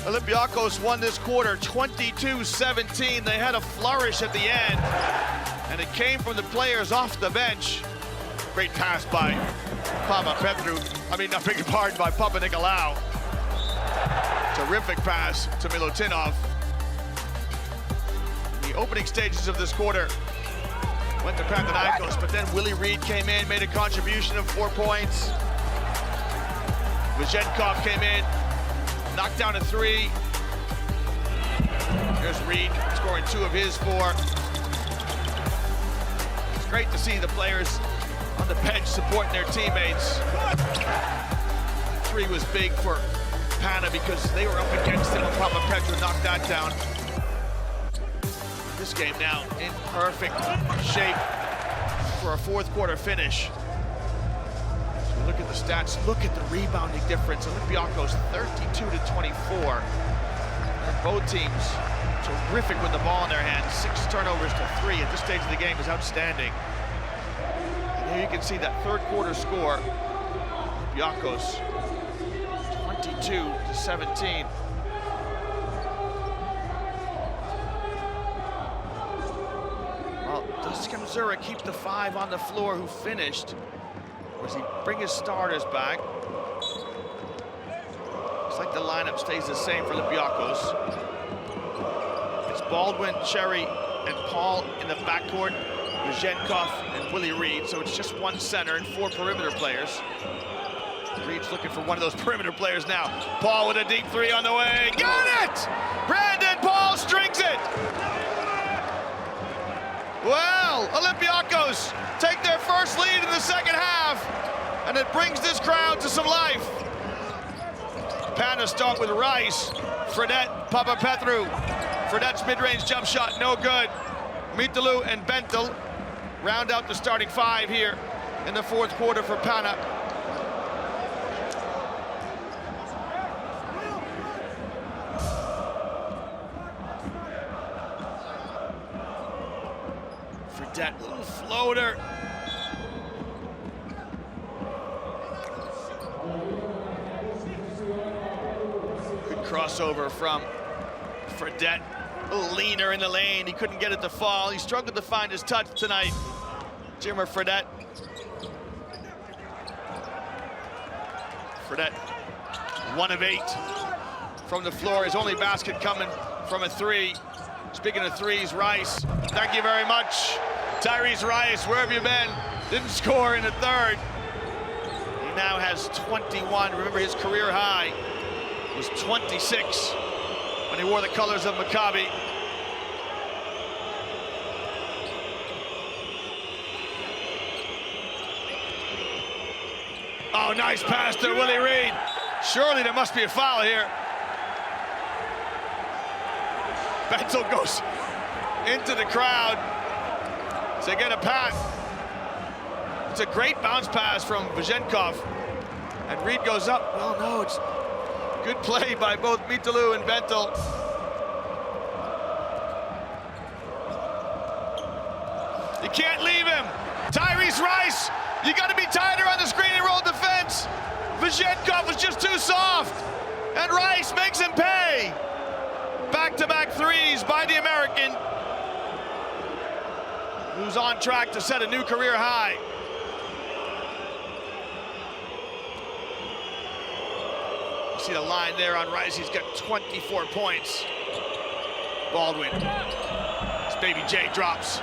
Olympiakos won this quarter 22-17. They had a flourish at the end, and it came from the players off the bench. Great pass by Papapetrou. I mean, I beg your pardon, by Papanikolaou. Terrific pass to Milutinov. In the opening stages of this quarter, went to Panathinaikos, but then Willie Reed came in, made a contribution of 4 points. Vazenkov came in, knocked down a 3. There's Reed scoring 2 of his 4. It's great to see the players on the bench supporting their teammates. 3 was big for Pana because they were up against him, and Papapetrou knocked that down. This game now in perfect shape for a fourth quarter finish. So look at the stats, look at the rebounding difference. Olympiakos 32-24. Both teams terrific with the ball in their hands. 6 turnovers to 3 at this stage of the game is outstanding. And here you can see that third quarter score. Olympiakos 22-17. Well, does Kemzura keep the 5 on the floor who finished? Or does he bring his starters back? Looks like the lineup stays the same for Olympiakos. It's Baldwin, Cherry, and Paul in the backcourt. Vizhenkov and Willie Reed, so it's just 1 center and 4 perimeter players. Reed's looking for one of those perimeter players now. Paul with a deep 3 on the way. Got it! Brandon Paul strings it! Well, Olympiakos take their first lead in the second half, and it brings this crowd to some life. Pana start with Rice, Fredette, Papapetrou. Fredette's mid-range jump shot, no good. Mitalou and Bentel round out the starting 5 here in the fourth quarter for Pana. Fredette, little floater. Good crossover from Fredette. A little leaner in the lane. He couldn't get it to fall. He struggled to find his touch tonight. Jimmer Fredette. Fredette, 1 of 8 from the floor. His only basket coming from a 3. Speaking of 3s, Rice. Thank you very much. Tyrese Rice, where have you been? Didn't score in the third. He now has 21. Remember, his career high was 26 when he wore the colors of Maccabi. Oh, nice pass to Willie Reed. Surely there must be a foul here. Bentel goes into the crowd to get a pat. It's a great bounce pass from Vizhenkov. And Reed goes up. Well, no, it's good play by both Mitalou and Bentel. You can't leave him. Tyrese Rice, you got to be tighter on the screen and roll defense. Vizhenkov was just too soft. And Rice makes him pay. Back-to-back 3s by the American, who's on track to set a new career high. You see the line there on Rice. He's got 24 points. Baldwin. This baby J drops.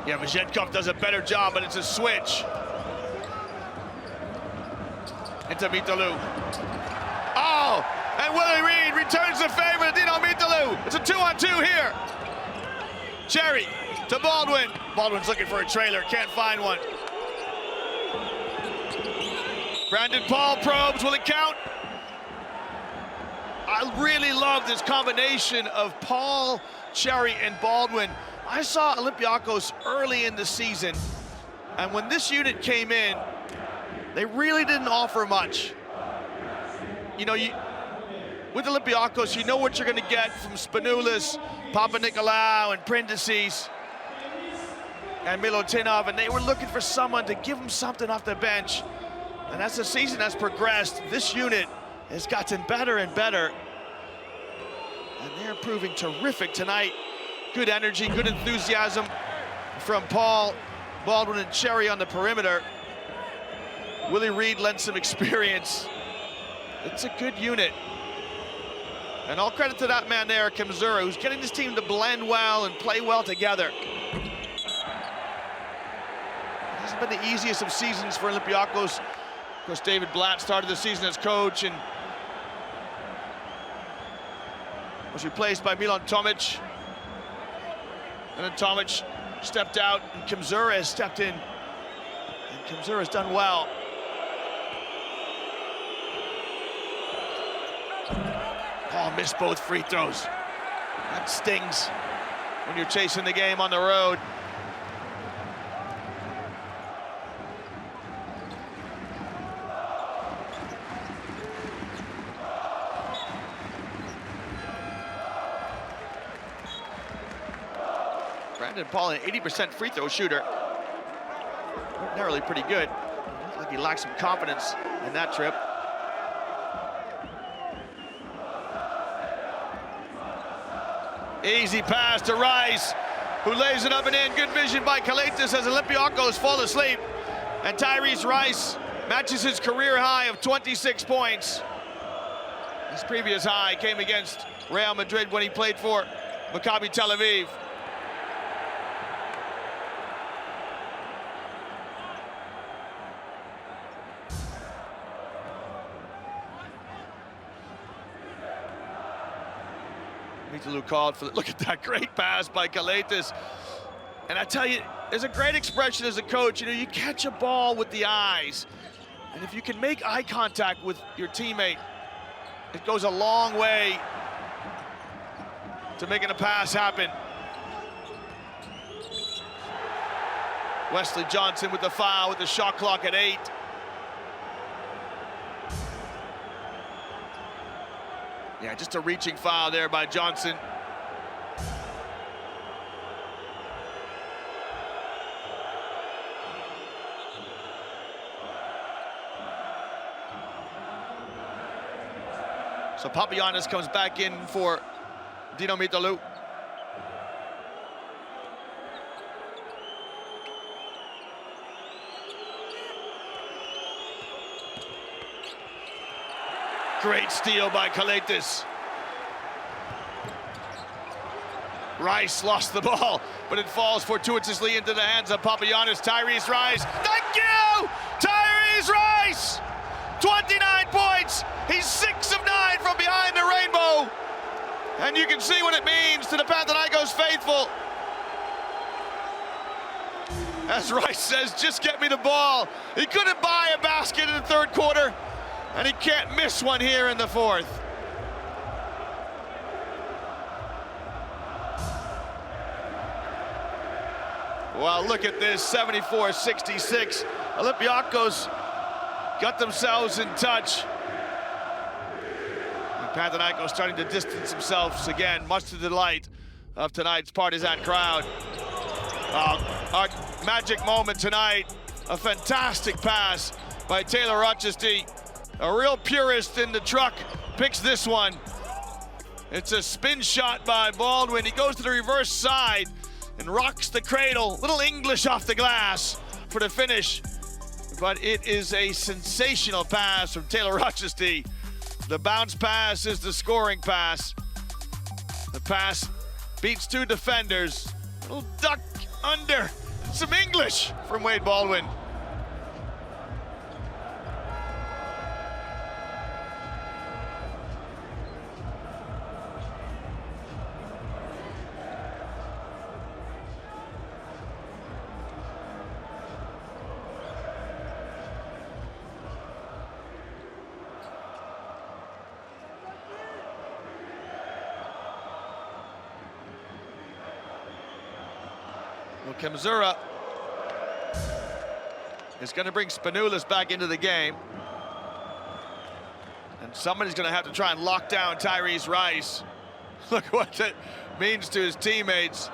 Yeah, Vizhenkov does a better job, but it's a switch. Into Mitalou. Oh, and Willie Reed returns the favor to Dino Mitalou. It's a 2-on-2 here. Cherry to Baldwin. Baldwin's looking for a trailer, can't find one. Brandon Paul probes, will it count? I really love this combination of Paul, Cherry, and Baldwin. I saw Olympiakos early in the season, and when this unit came in, they really didn't offer much. You know, with Olympiakos, you know what you're going to get from Spanoulis, Papanikolaou, and Prindizis, and Milutinov, and they were looking for someone to give them something off the bench. And as the season has progressed, this unit has gotten better and better, and they're proving terrific tonight. Good energy, good enthusiasm from Paul, Baldwin, and Cherry on the perimeter. Willie Reed lends some experience. It's a good unit. And all credit to that man there, Kemzura, who's getting this team to blend well and play well together. It hasn't been the easiest of seasons for Olympiakos. Of course, David Blatt started the season as coach and was replaced by Milan Tomic. And then Tomic stepped out, and Kemzura has stepped in. And Kemzura has done well. Paul missed both free throws. That stings when you're chasing the game on the road. Brandon Paul, an 80% free throw shooter. Ordinarily pretty good. Looks like he lacks some confidence in that trip. Easy pass to Rice, who lays it up and in. Good vision by Kalaitis as Olympiakos fall asleep. And Tyrese Rice matches his career high of 26 points. His previous high came against Real Madrid when he played for Maccabi Tel Aviv. Mitolu called for the, look at that great pass by Kalaitis. And I tell you, there's a great expression as a coach. You know, you catch a ball with the eyes. And if you can make eye contact with your teammate, it goes a long way to making a pass happen. Wesley Johnson with the foul with the shot clock at 8. Yeah, just a reaching foul there by Johnson. So Papagiannis comes back in for Dino Mitolu. Great steal by Kalaitis. Rice lost the ball, but it falls fortuitously into the hands of Papagiannis. Tyrese Rice, thank you! Tyrese Rice! 29 points, he's 6 of 9 from behind the rainbow. And you can see what it means to the Panathinaikos faithful. As Rice says, just get me the ball. He couldn't buy a basket in the third quarter, and he can't miss one here in the fourth. Well, look at this, 74-66. Olympiacos got themselves in touch. And Panathinaikos starting to distance themselves again, much to the delight of tonight's partisan crowd. Our magic moment tonight, a fantastic pass by Taylor Rochesty. A real purist in the truck picks this one. It's a spin shot by Baldwin. He goes to the reverse side and rocks the cradle. Little English off the glass for the finish. But it is a sensational pass from Taylor Rochesty. The bounce pass is the scoring pass. The pass beats 2 defenders. A little duck under. Some English from Wade Baldwin. Well, Kemzura is going to bring Spanoulis back into the game. And somebody's going to have to try and lock down Tyrese Rice. Look what that means to his teammates.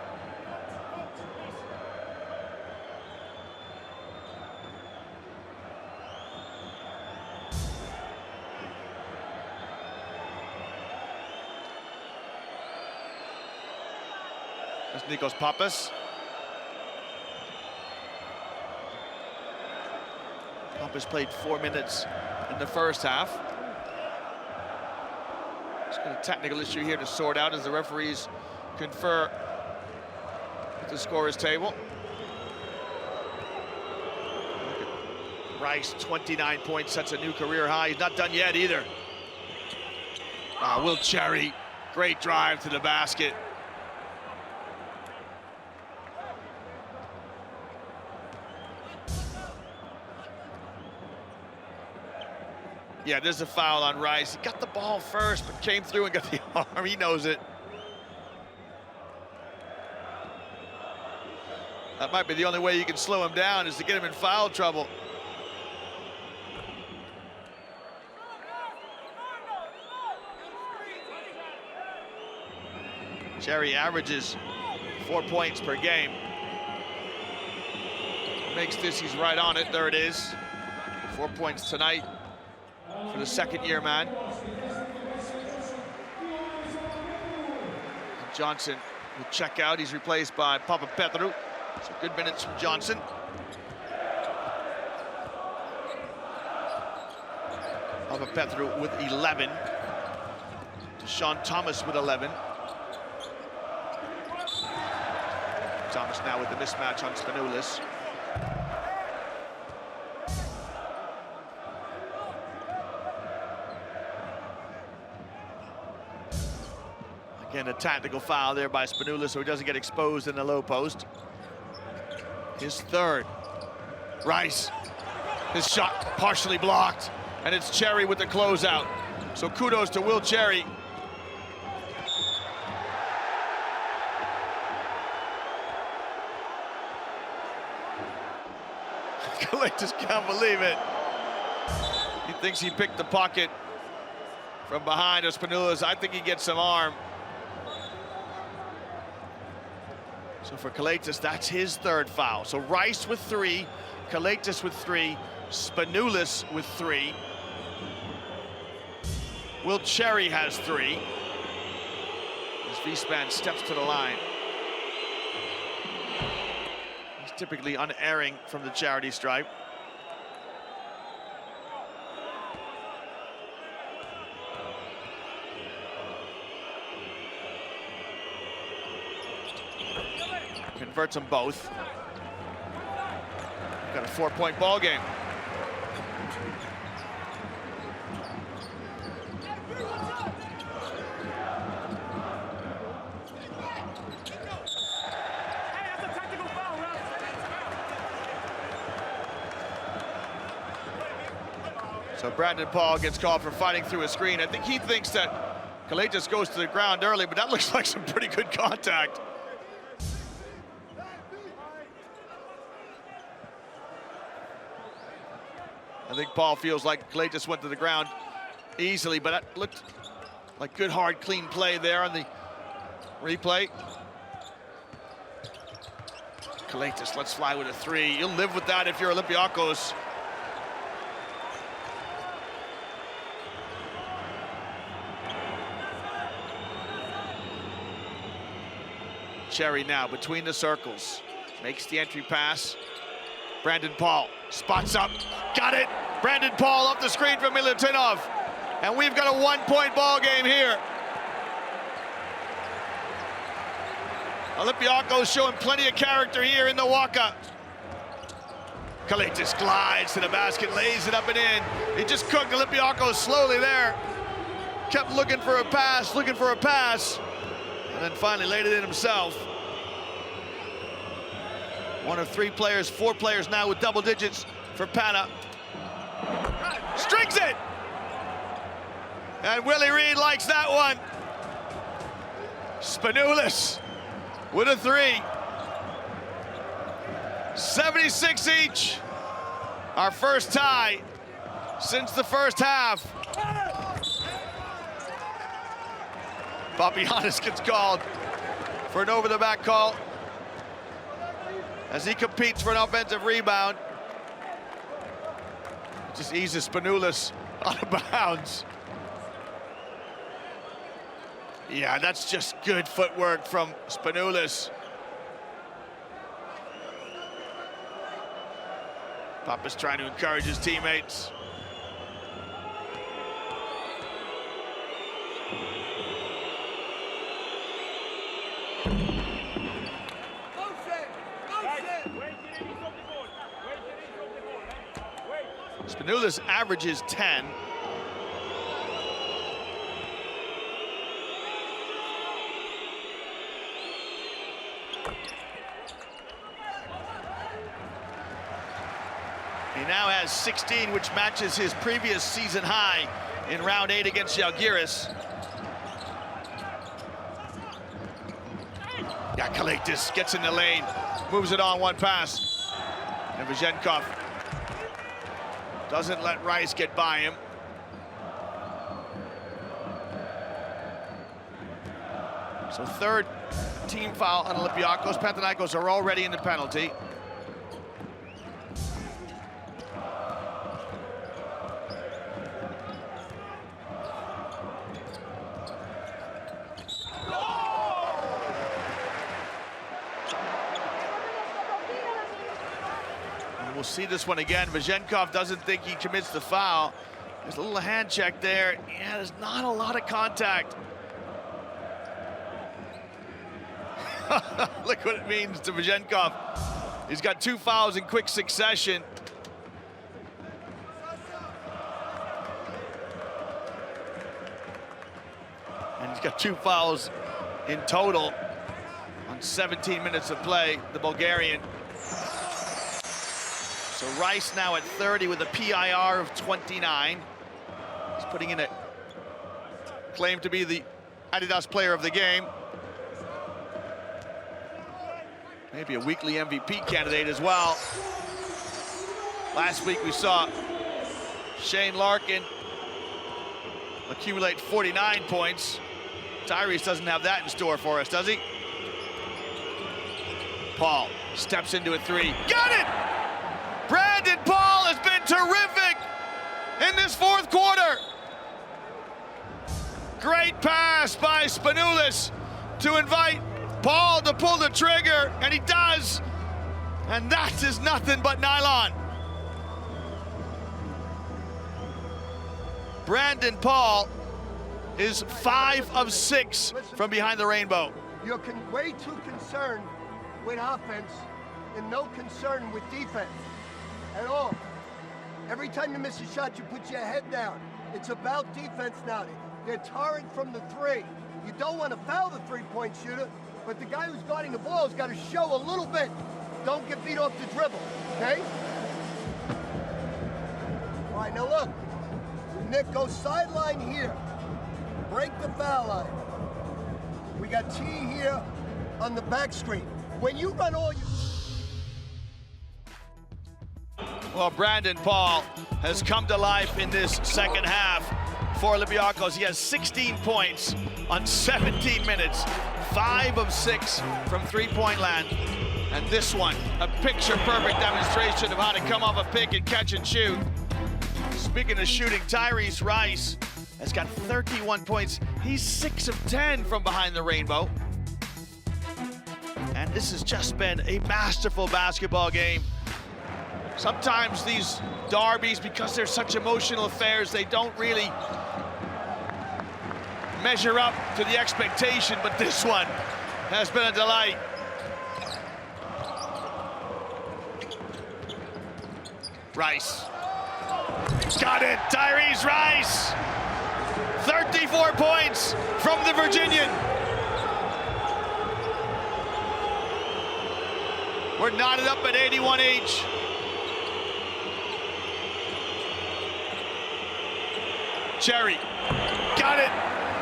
That's Nikos Pappas. Pappas played 4 minutes in the first half. Just got a technical issue here to sort out as the referees confer with the scorer's table. Rice, 29 points, sets a new career high. He's not done yet either. Will Cherry, great drive to the basket. Yeah, there's a foul on Rice. He got the ball first, but came through and got the arm. He knows it. That might be the only way you can slow him down, is to get him in foul trouble. Cherry averages 4 points per game. Makes this, he's right on it. There it is. 4 points tonight for the second-year man. Johnson will check out. He's replaced by Papapetrou. So good minutes from Johnson. Papapetrou with 11. Deshaun Thomas with 11. Thomas now with the mismatch on Spanoulis. Again, a tactical foul there by Spanoulis so he doesn't get exposed in the low post. His third. Rice. His shot partially blocked, and it's Cherry with the closeout. So kudos to Will Cherry. Just can't believe it. He thinks he picked the pocket from behind Spanoulis. I think he gets some arm. So for Kalaitis, that's his third foul. So Rice with 3, Kalaitis with 3, Spanoulis with 3. Will Cherry has 3. As V-Span steps to the line. He's typically unerring from the charity stripe. Converts them both. Got a 4-point ball game. So Brandon Paul gets called for fighting through a screen. I think he thinks that Kalaitis goes to the ground early, but that looks like some pretty good contact. I think Paul feels like Kalaitis went to the ground easily, but that looked like good, hard, clean play there on the replay. Kalaitis lets fly with a 3. You'll live with that if you're Olympiakos. Cherry now between the circles. Makes the entry pass. Brandon Paul spots up, got it. Brandon Paul off the screen from Milutinov. And we've got a 1-point ball game here. Olympiakos showing plenty of character here in the walk-up. Kalaitis glides to the basket, lays it up and in. He just cooked Olympiakos slowly there. Kept looking for a pass, and then finally laid it in himself. One of 3 players, 4 players now with double digits for Pana. Strings it! And Willie Reed likes that one. Spanoulis with a 3. 76 each. Our first tie since the first half. Papianis gets called for an over-the-back call as he competes for an offensive rebound. Just eases Spanoulis out of bounds. Yeah, that's just good footwork from Spanoulis. Papa's trying to encourage his teammates. Spanoulis averages 10. He now has 16, which matches his previous season high in round 8 against Žalgiris. Yeah, Kalaitis gets in the lane, moves it on one pass. And Vezenkov doesn't let Rice get by him. So third team foul on Olympiakos. Panathinaikos are already in the penalty. We'll see this one again. Vezenkov doesn't think he commits the foul. There's a little hand check there. Yeah, there's not a lot of contact. Look what it means to Vezenkov. He's got 2 fouls in quick succession. And he's got 2 fouls in total on 17 minutes of play, the Bulgarian. So Rice now at 30 with a PIR of 29. He's putting in a claim to be the Adidas player of the game. Maybe a weekly MVP candidate as well. Last week we saw Shane Larkin accumulate 49 points. Tyrese doesn't have that in store for us, does he? Paul steps into a 3. Got it! Brandon Paul has been terrific in this 4th quarter. Great pass by Spanoulis to invite Paul to pull the trigger, and he does. And that is nothing but nylon. Brandon Paul is 5 of 6 from behind the rainbow. You're way too concerned with offense and no concern with defense at all. Every time you miss a shot, you put your head down. It's about defense now. They're tarring from the 3. You don't want to foul the 3-point shooter, but the guy who's guarding the ball has got to show a little bit. Don't get beat off the dribble, okay? All right, now look. Nick, go sideline here. Break the foul line. We got T here on the back screen. When you run all your... Well, Brandon Paul has come to life in this second half for Olympiacos. He has 16 points on 17 minutes, 5 of 6 from 3-point land. And this one, a picture-perfect demonstration of how to come off a pick and catch and shoot. Speaking of shooting, Tyrese Rice has got 31 points. He's 6 of 10 from behind the rainbow. And this has just been a masterful basketball game. Sometimes these derbies, because they're such emotional affairs, they don't really measure up to the expectation, but this one has been a delight. Rice. Got it, Tyrese Rice. 34 points from the Virginian. We're knotted up at 81 each. Cherry, got it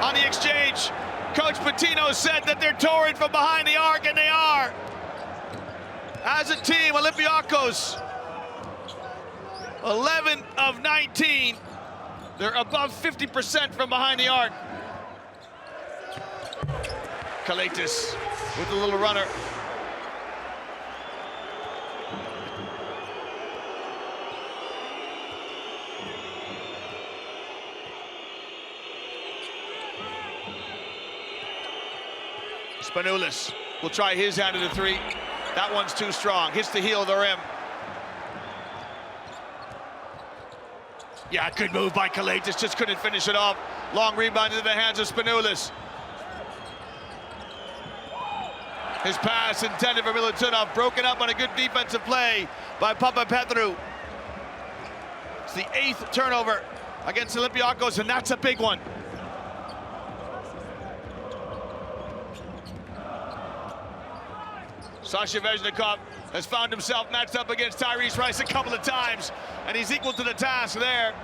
on the exchange. Coach Pitino said that they're touring from behind the arc, and they are. As a team, Olympiakos, 11 of 19. They're above 50% from behind the arc. Kalaitis with a little runner. Spanoulis will try his hand at a 3. That one's too strong. Hits the heel of the rim. Yeah, good move by Kalaitis, just couldn't finish it off. Long rebound into the hands of Spanoulis. His pass intended for Milutinov, broken up on a good defensive play by Papapetrou. It's the 8th turnover against Olympiakos, and that's a big one. Sasha Vezenkov has found himself matched up against Tyrese Rice a couple of times, and he's equal to the task there.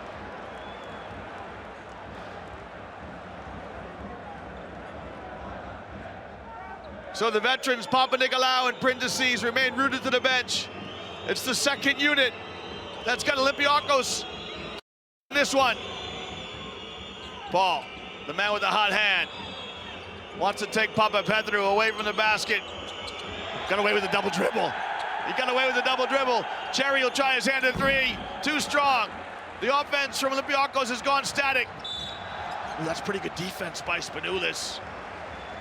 So the veterans, Papanikolaou and Prindousis, remain rooted to the bench. It's the second unit that's got Olympiakos in this one. Paul, the man with the hot hand, wants to take Papapetrou away from the basket. Got away with a double dribble. He got away with a double dribble. Cherry will try his hand at three. Too strong. The offense from Olympiakos has gone static. Ooh, that's pretty good defense by Spanoulis.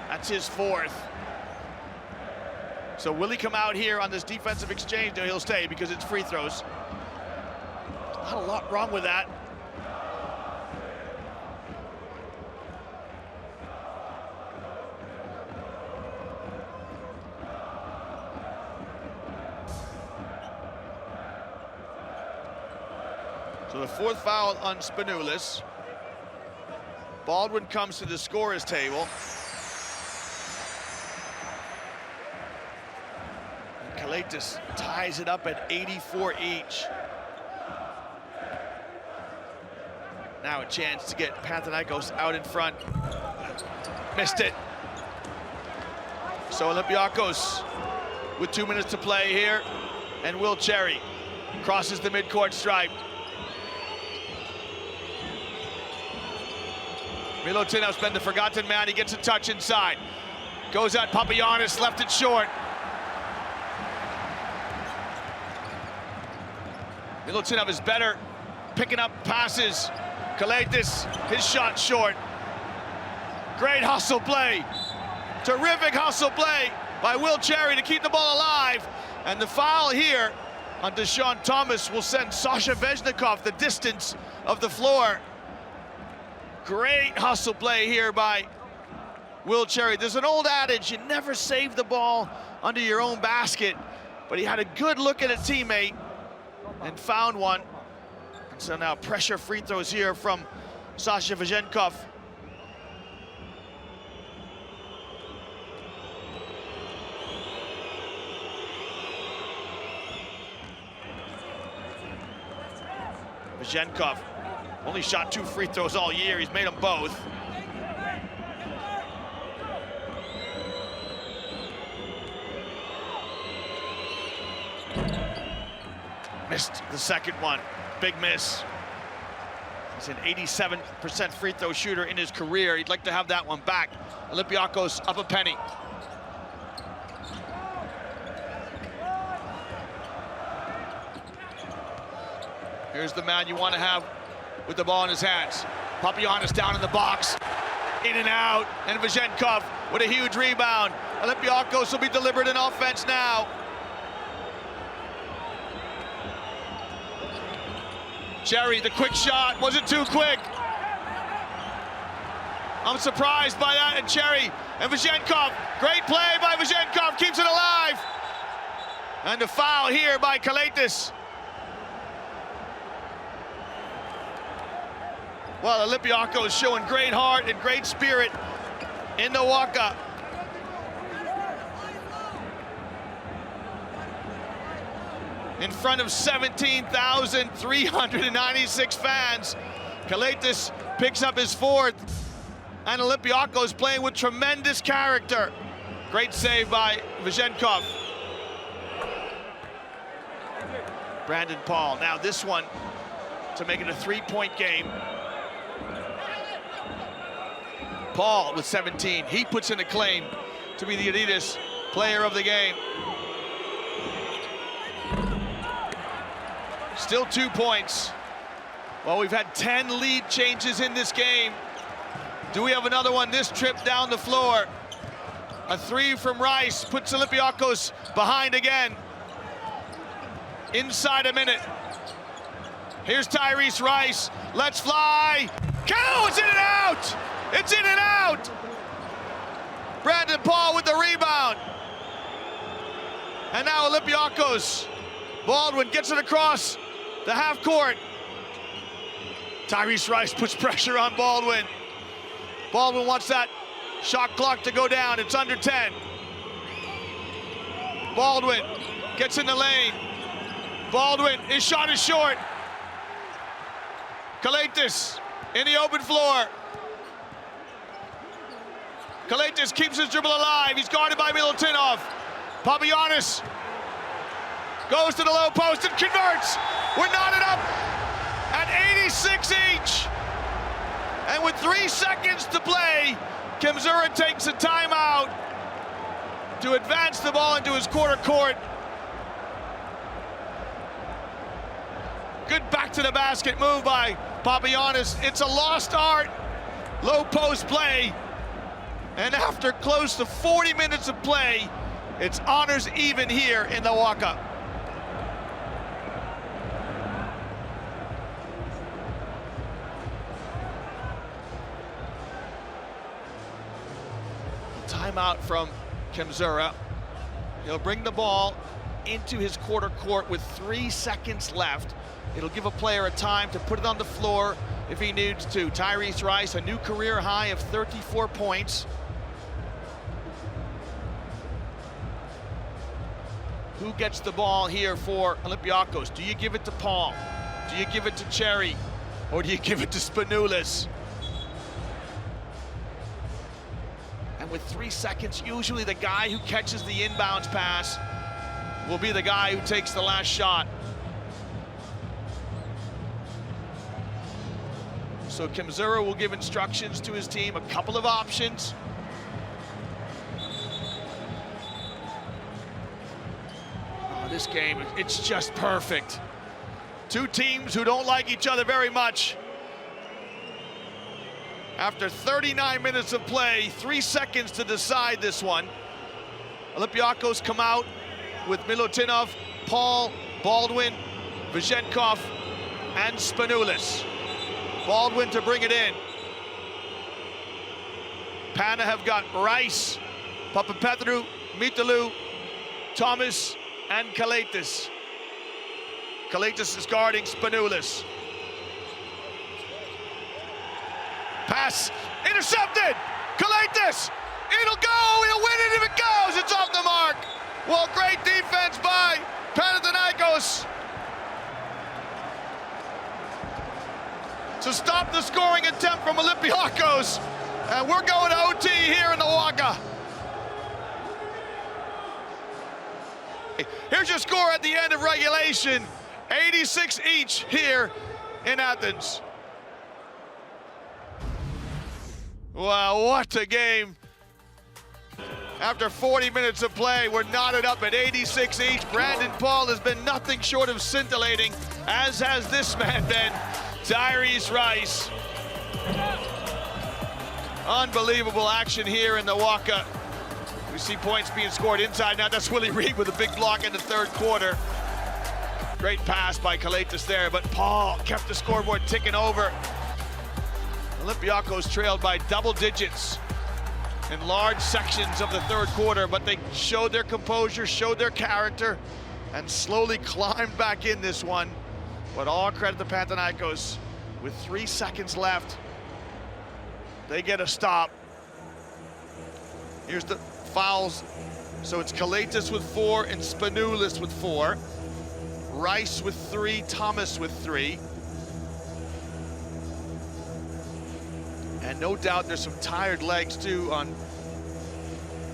That's his fourth. So will he come out here on this defensive exchange? No, he'll stay because it's free throws. Not a lot wrong with that. So the fourth foul on Spanoulis. Baldwin comes to the scorer's table. And Kalaitis ties it up at 84 each. Now a chance to get Panathinaikos out in front. Missed it. So Olympiakos with 2 minutes to play here. And Will Cherry crosses the midcourt stripe. Milutinov's been the forgotten man. He gets a touch inside. Goes out, Papagiannis left it short. Milutinov is better picking up passes. Kalaitis, his shot short. Great hustle play. Terrific hustle play by Will Cherry to keep the ball alive. And the foul here on Deshaun Thomas will send Sasha Vezhnikov the distance of the floor. Great hustle play here by Will Cherry. There's an old adage, you never save the ball under your own basket, but he had a good look at a teammate and found one. And so now pressure free throws here from Sasha Vezhnikov. Vezhnikov only shot 2 free throws all year. He's made them both. Missed the second one. Big miss. He's an 87% free throw shooter in his career. He'd like to have that one back. Olympiakos up a penny. Here's the man you want to have with the ball in his hands. Papagiannis down in the box, in and out, and Vezhnikov with a huge rebound. Olympiakos will be delivered in offense now. Cherry, the quick shot, was it too quick? I'm surprised by that, and Cherry and Vezhnikov, great play by Vezhnikov, keeps it alive. And a foul here by Kalaitis. Well, Olympiakos showing great heart and great spirit in the walk-up. In front of 17,396 fans, Kalaitis picks up his fourth, and Olympiakos playing with tremendous character. Great save by Vezhnikov. Brandon Paul, now this one to make it a 3-point game. Paul with 17, he puts in a claim to be the Adidas player of the game. Still 2 points. Well, we've had 10 lead changes in this game. Do we have another one this trip down the floor? A 3 from Rice puts Olympiakos behind again. Inside a minute. Here's Tyrese Rice, let's fly. Go, it's in and out! It's in and out! Brandon Paul with the rebound. And now Olympiakos. Baldwin gets it across the half court. Tyrese Rice puts pressure on Baldwin. Baldwin wants that shot clock to go down. It's under 10. Baldwin gets in the lane. Baldwin, his shot is short. Kalaitis in the open floor. Kalaitis keeps his dribble alive. He's guarded by Milutinov. Papagiannis goes to the low post and converts. We're knotted up at 86 each. And with 3 seconds to play, Kemzura takes a timeout to advance the ball into his quarter court. Good back to the basket move by Papagiannis. It's a lost art, low post play. And after close to 40 minutes of play, it's honors even here in the walk-up. Timeout from Kemzura. He'll bring the ball into his quarter court with 3 seconds left. It'll give a player a time to put it on the floor if he needs to. Tyrese Rice, a new career high of 34 points. Who gets the ball here for Olympiakos? Do you give it to Paul? Do you give it to Cherry? Or do you give it to Spanoulis? And with 3 seconds, usually the guy who catches the inbounds pass will be the guy who takes the last shot. So Kemzura will give instructions to his team, a couple of options. Oh, this game, it's just perfect. Two teams who don't like each other very much. After 39 minutes of play, 3 seconds to decide this one. Olympiakos come out with Milutinov, Paul, Baldwin, Vezenkov, and Spanoulis. Baldwin to bring it in. Pana have got Rice, Papapetrou, Mitoulou, Thomas, and Kalaitis. Kalaitis is guarding Spanoulis. Pass intercepted. Kalaitis. It'll go. He'll win it if it goes. It's off the mark. Well, great defense by Panathinaikos to stop the scoring attempt from Olympiakos. And we're going to OT here in the Waka. Here's your score at the end of regulation. 86 each here in Athens. Wow, what a game. After 40 minutes of play, we're knotted up at 86 each. Brandon Paul has been nothing short of scintillating, as has this man been, Tyrese Rice. Unbelievable action here in the Waka. We see points being scored inside now. That's Willie Reed with a big block in the third quarter. Great pass by Kalaitis there, but Paul kept the scoreboard ticking over. Olympiakos trailed by double digits in large sections of the third quarter, but they showed their composure, showed their character, and slowly climbed back in this one. But all credit to Panathinaikos. With 3 seconds left, they get a stop. Here's the fouls. So it's Kalaitis with 4 and Spanoulis with 4. Rice with 3, Thomas with 3. And no doubt there's some tired legs too on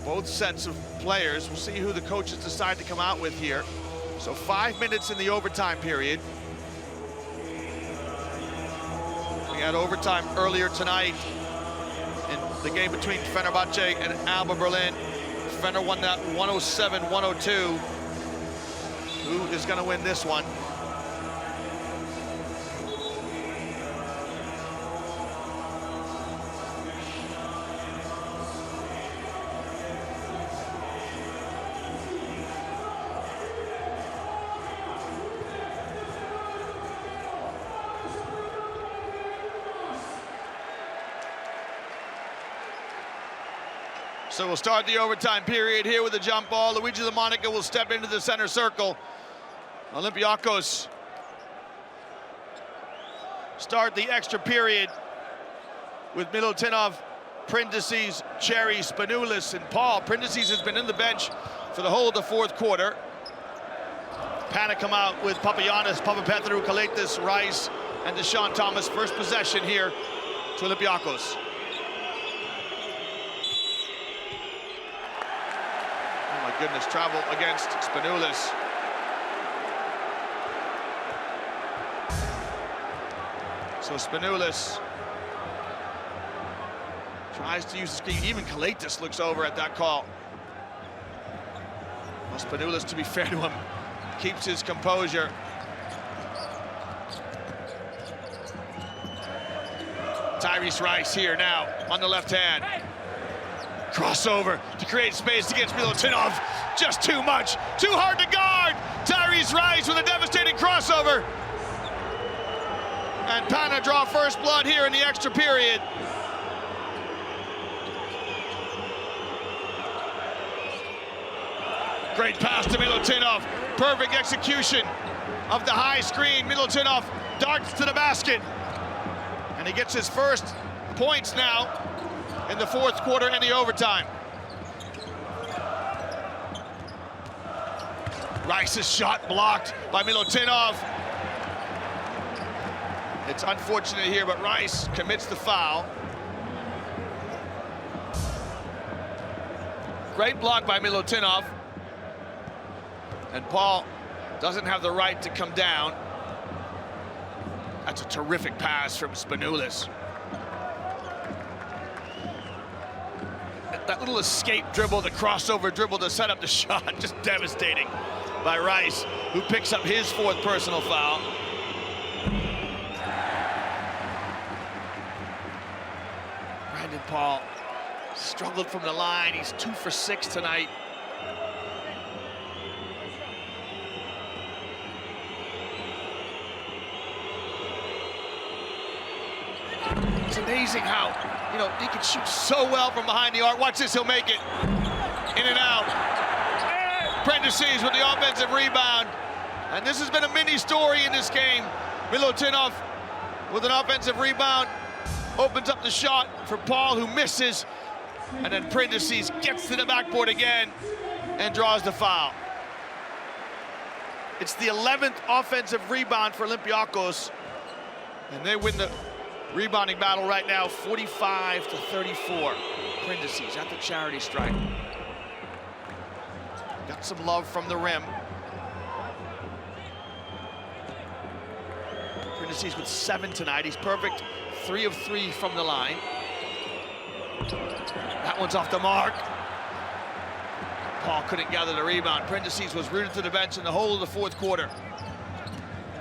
both sets of players. We'll see who the coaches decide to come out with here. So 5 minutes in the overtime period. We had overtime earlier tonight in the game between Fenerbahce and Alba Berlin. Fener won that 107-102. Who is going to win this one? So we'll start the overtime period here with a jump ball. Luigi LaMonica will step into the center circle. Olympiakos start the extra period with Milutinov, Prindizes, Cherry, Spanoulis, and Paul. Prindizes has been in the bench for the whole of the fourth quarter. Pana come out with Papagiannis, Papapetrou, Kalaitis, Rice, and Deshaun Thomas. First possession here to Olympiakos. goodness, travel against Spanoulis. So Spanoulis tries to use the screen. Even Kalaitis looks over at that call. Well, Spanoulis, to be fair to him, keeps his composure. Tyrese Rice here now on the left hand. Crossover to create space against Milutinov. Just too much, too hard to guard. Tyrese Rice with a devastating crossover. And Pana draw first blood here in the extra period. Great pass to Milutinov. Perfect execution of the high screen. Milutinov darts to the basket. And he gets his first points now in the fourth quarter and the overtime. Rice's shot blocked by Milutinov. It's unfortunate here, but Rice commits the foul. Great block by Milutinov. And Paul doesn't have the right to come down. That's a terrific pass from Spanoulis. That little escape dribble, the crossover dribble to set up the shot, just devastating by Rice, who picks up his fourth personal foul. Brandon Paul struggled from the line. He's 2 for 6 tonight. It's amazing how, he can shoot so well from behind the arc. Watch this, he'll make it. In and out. Prentices with the offensive rebound. And this has been a mini story in this game. Milutinov with an offensive rebound. Opens up the shot for Paul, who misses. And then Prentices gets to the backboard again and draws the foul. It's the 11th offensive rebound for Olympiakos. And they win the rebounding battle right now, 45-34. Prentices at the charity stripe. Got some love from the rim. Prentices with 7 tonight. He's perfect. 3 of 3 from the line. That one's off the mark. Paul couldn't gather the rebound. Prentices was rooted to the bench in the whole of the fourth quarter.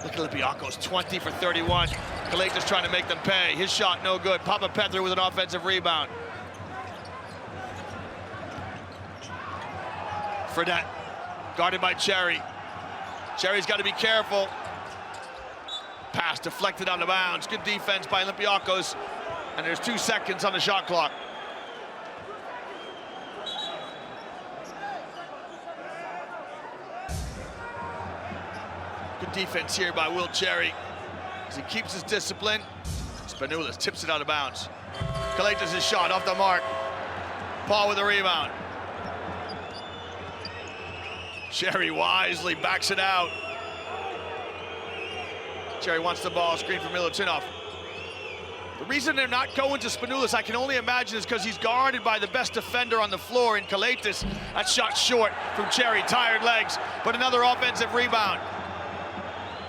Look at Olympiakos, 20 for 31. Kalaitis trying to make them pay. His shot no good. Papa Petru with an offensive rebound. Fredette, guarded by Cherry. Cherry's got to be careful. Pass deflected out of bounds. Good defense by Olympiakos. And there's 2 seconds on the shot clock. Good defense here by Will Cherry as he keeps his discipline. Spanoulis tips it out of bounds. Kalaitis' shot off the mark. Paul with the rebound. Cherry wisely backs it out. Cherry wants the ball, screen for Milutinov. The reason they're not going to Spanoulis, I can only imagine, is because he's guarded by the best defender on the floor in Kalaitis. That shot short from Cherry, tired legs, but another offensive rebound.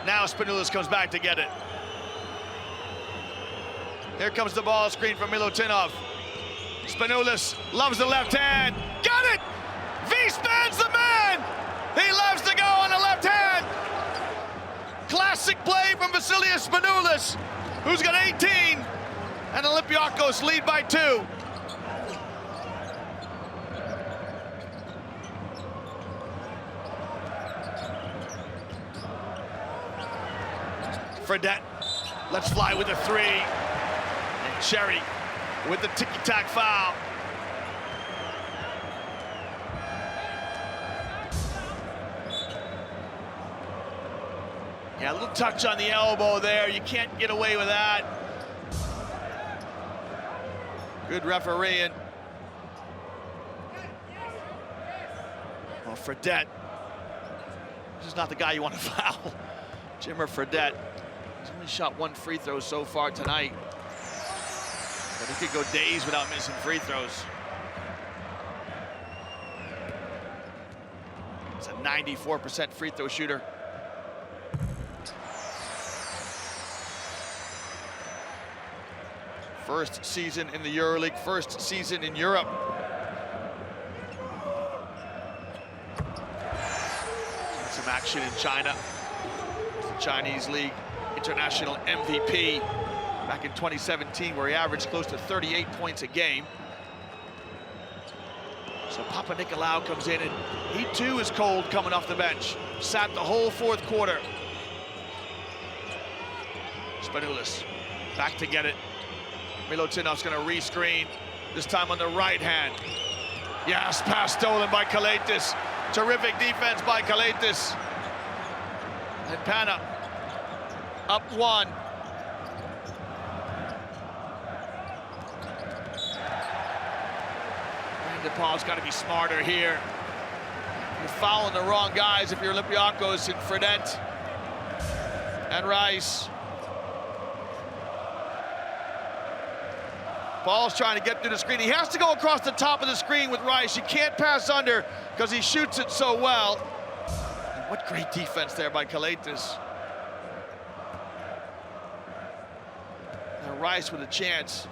Now Spanoulis comes back to get it. Here comes the ball screen from Milutinov. Spanoulis loves the left hand. Got it! V-Span's the man! He loves to go on the left hand. Classic play from Vasilius Spanoulis, who's got 18, and Olympiakos lead by 2. Fredette lets fly with a 3. And Cherry with the ticky-tack foul. Yeah, a little touch on the elbow there. You can't get away with that. Good refereeing. Well, Fredette, this is not the guy you want to foul. Jimmer Fredette. He's only shot 1 free throw so far tonight. But he could go days without missing free throws. He's a 94% free throw shooter. First season in the EuroLeague, first season in Europe. Some action in China. The Chinese League International MVP back in 2017, where he averaged close to 38 points a game. So Papanikolaou comes in, and he too is cold coming off the bench. Sat the whole fourth quarter. Spanoulis back to get it. Milutinov's gonna rescreen, this time on the right hand. Yes, pass stolen by Kalaitis. Terrific defense by Kalaitis. And Pana up one. DePaul's got to be smarter here. You're fouling the wrong guys if you're Olympiakos and Fredette and Rice. Paul's trying to get through the screen. He has to go across the top of the screen with Rice. You can't pass under because he shoots it so well. And what great defense there by Kalaitis. Now Rice with a chance.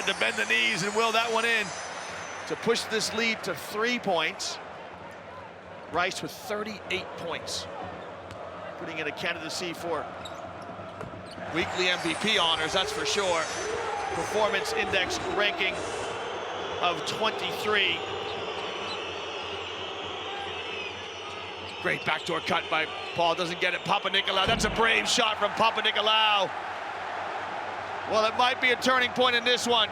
To bend the knees and will that one in to push this lead to 3 points. Rice with 38 points, putting in a candidacy for weekly MVP honors, that's for sure. Performance index ranking of 23. Great backdoor cut by Paul, doesn't get it. Papanikolaou, that's a brave shot from Papanikolaou. Well, it might be a turning point in this one.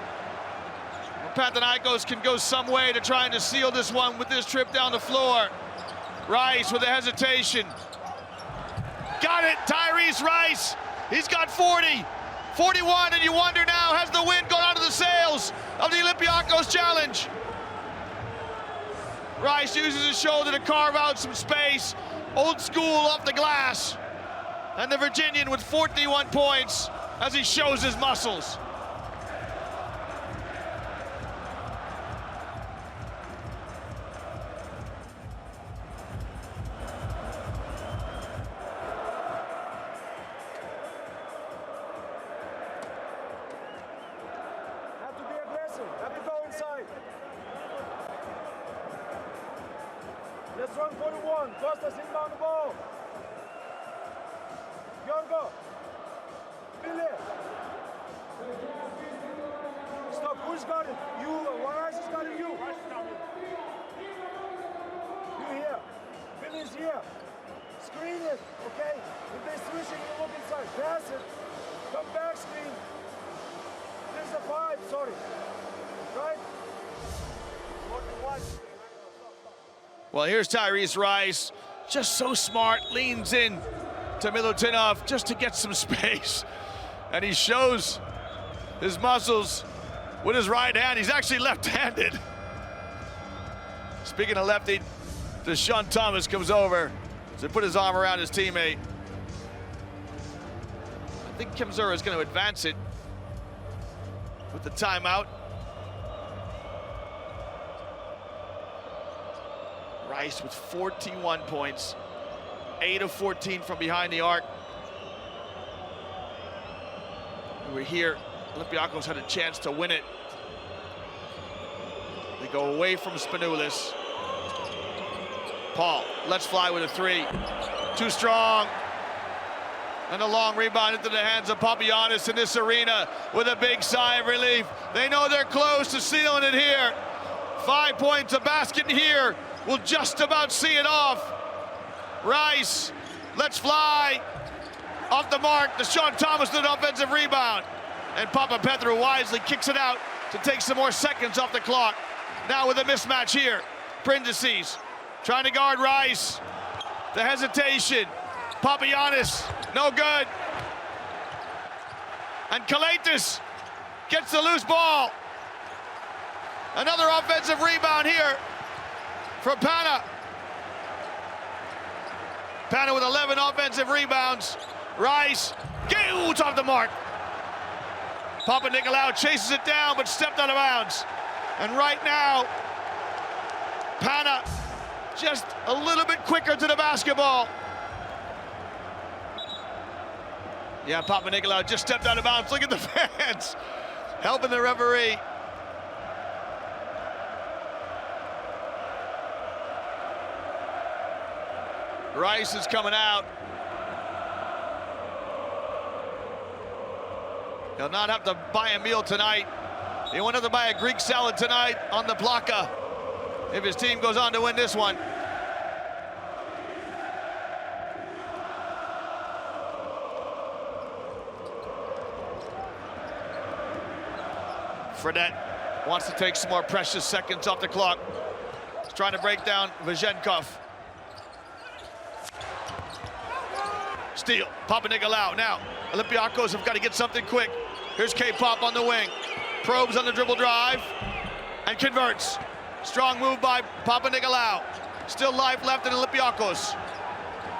Panathinaikos can go some way to trying to seal this one with this trip down the floor. Rice with a hesitation. Got it, Tyrese Rice. He's got 40, 41, and you wonder now, has the wind gone out of the sails of the Olympiacos challenge? Rice uses his shoulder to carve out some space. Old school off the glass. And the Virginian with 41 points as he shows his muscles. Have to be aggressive. Have to go inside. Let's run 41. Costas inbound the ball. Yorgo. Stop, who's got it? You, Rice has got it, you. You here. Billy's here. Screen it, okay? If they're switching, you look inside. Pass it. Come back, screen. There's the 5, sorry. Right? 41. Well, here's Tyrese Rice. Just so smart, leans in to Milutinov just to get some space. And he shows his muscles with his right hand. He's actually left-handed. Speaking of lefty, Deshaun Thomas comes over to put his arm around his teammate. I think Kimzura is going to advance it with the timeout. Rice with 41 points, 8 of 14 from behind the arc. We're here, Olympiacos had a chance to win it. They go away from Spanoulis. Paul, let's fly with a 3. Too strong. And a long rebound into the hands of Papagiannis in this arena with a big sigh of relief. They know they're close to sealing it here. 5 points, a basket here will just about see it off. Rice, let's fly. Off the mark, Deshaun Thomas with an offensive rebound. And Papapetrou wisely kicks it out to take some more seconds off the clock. Now with a mismatch here. Prindizes trying to guard Rice. The hesitation. Papagiannis, no good. And Kalaitis gets the loose ball. Another offensive rebound here from Pana. Pana with 11 offensive rebounds. Rice, goes off the mark. Papanikolaou chases it down, but stepped out of bounds. And right now, Pana just a little bit quicker to the basketball. Yeah, Panathinaikos just stepped out of bounds. Look at the fans helping the referee. Rice is coming out. He'll not have to buy a meal tonight. He won't have to buy a Greek salad tonight on the Plaka if his team goes on to win this one. Fredette wants to take some more precious seconds off the clock. He's trying to break down Vazenkov. Steal, Panathinaikos now. Olympiakos have got to get something quick. Here's K-Pop on the wing. Probes on the dribble drive and converts. Strong move by Panathinaikos. Still life left in Olympiakos.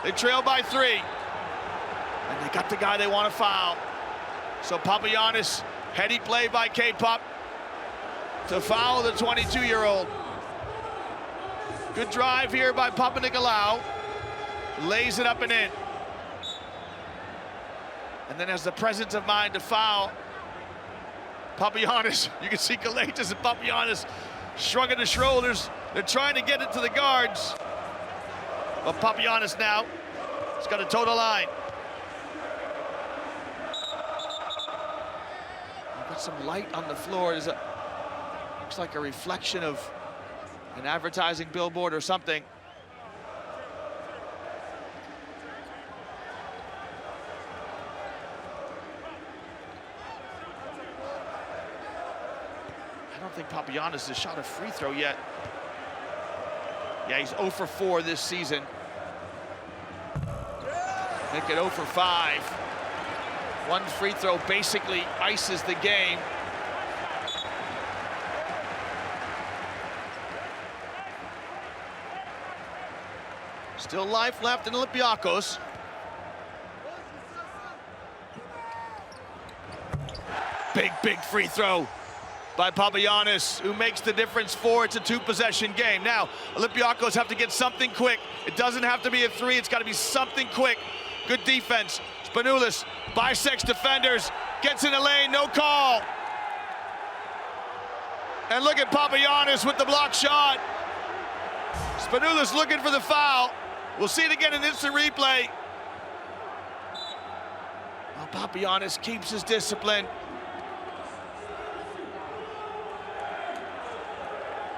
They trail by 3. And they got the guy they want to foul. So Papagiannis, heady play by K-Pop to foul the 22-year-old. Good drive here by Panathinaikos. Lays it up and in. And then has the presence of mind to foul Papagiannis. You can see Kalaitis and Papagiannis shrugging the shoulders. They're trying to get it to the guards. But Papagiannis now has got a total line. Got some light on the floor. There's looks like a reflection of an advertising billboard or something. I don't think Papagiannis has shot a free throw yet. Yeah, he's 0 for 4 this season. Make it 0 for 5. One free throw basically ices the game. Still life left in Olympiakos. Big free throw by Papagiannis, who makes the difference for it's a 2-possession game. Now, Olympiakos have to get something quick. It doesn't have to be a 3, it's got to be something quick. Good defense. Spanoulis bisects defenders, gets in the lane, no call. And look at Papagiannis with the block shot. Spanoulis looking for the foul. We'll see it again in instant replay. Well, Papagiannis keeps his discipline.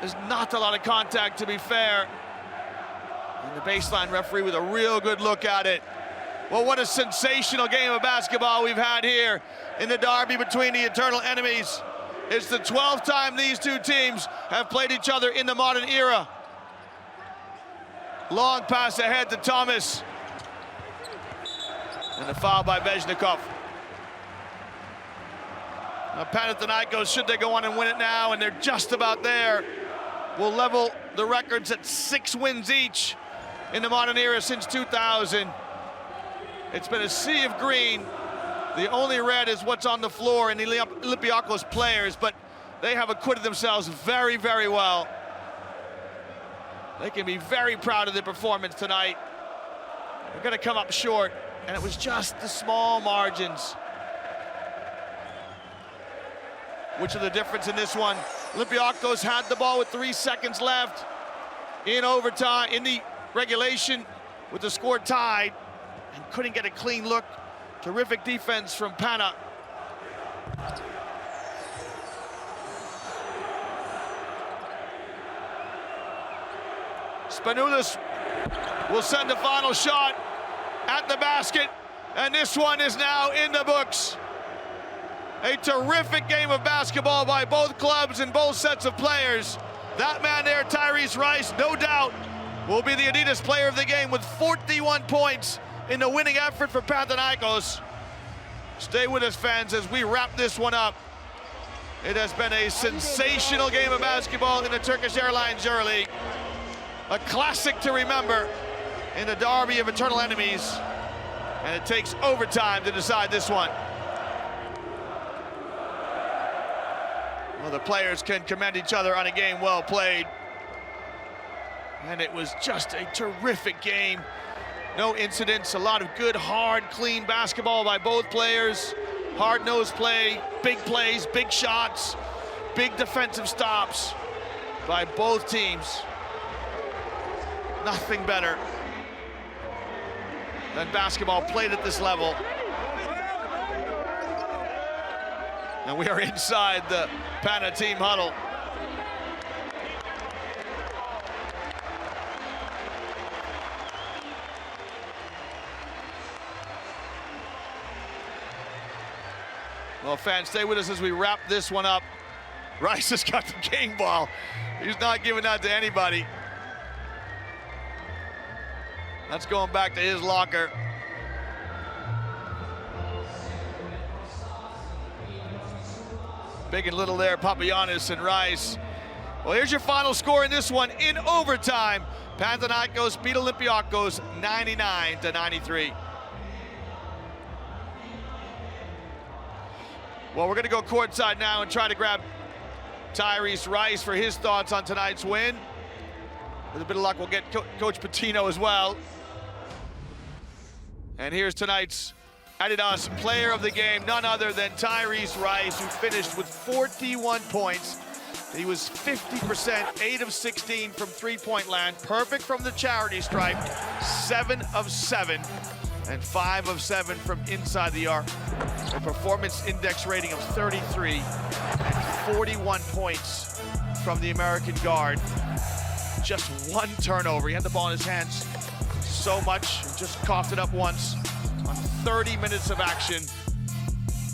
There's not a lot of contact, to be fair. And the baseline referee with a real good look at it. Well, what a sensational game of basketball we've had here in the derby between the eternal enemies. It's the 12th time these two teams have played each other in the modern era. Long pass ahead to Thomas. And the foul by Veznikov. Now, Panathinaikos, should they go on and win it now, and they're just about there, will level the records at 6 wins each in the modern era since 2000. It's been a sea of green. The only red is what's on the floor in the Olympiacos players, but they have acquitted themselves very, very well. They can be very proud of their performance tonight. They're going to come up short, and it was just the small margins which are the difference in this one. Olympiakos had the ball with 3 seconds left in overtime, in the regulation, with the score tied, and couldn't get a clean look. Terrific defense from Pana. Spanoulis will send the final shot at the basket, and this one is now in the books. A terrific game of basketball by both clubs and both sets of players. That man there, Tyrese Rice, no doubt will be the Adidas player of the game with 41 points in the winning effort for Panathinaikos. Stay with us, fans, as we wrap this one up. It has been a sensational game of basketball in the Turkish Airlines EuroLeague. A classic to remember in the derby of eternal enemies. And it takes overtime to decide this one. Well, the players can commend each other on a game well played. And it was just a terrific game. No incidents, a lot of good, hard, clean basketball by both players. Hard-nosed play, big plays, big shots, big defensive stops by both teams. Nothing better than basketball played at this level. And we are inside the Pana team huddle. Well, fans, stay with us as we wrap this one up. Rice has got the game ball. He's not giving that to anybody. That's going back to his locker. Big and little there, Papagiannis and Rice. Well, here's your final score in this one. In overtime, Panathinaikos beat Olympiakos 99-93. Well, we're going to go courtside now and try to grab Tyrese Rice for his thoughts on tonight's win. With a bit of luck, we'll get Coach Pitino as well. And here's tonight's Adidas player of the game, none other than Tyrese Rice, who finished with 41 points. He was 50%, 8 of 16 from three-point land, perfect from the charity stripe, 7 of 7, and 5 of 7 from inside the arc. A performance index rating of 33 and 41 points from the American guard. Just one turnover. He had the ball in his hands so much, just coughed it up once. On 30 minutes of action,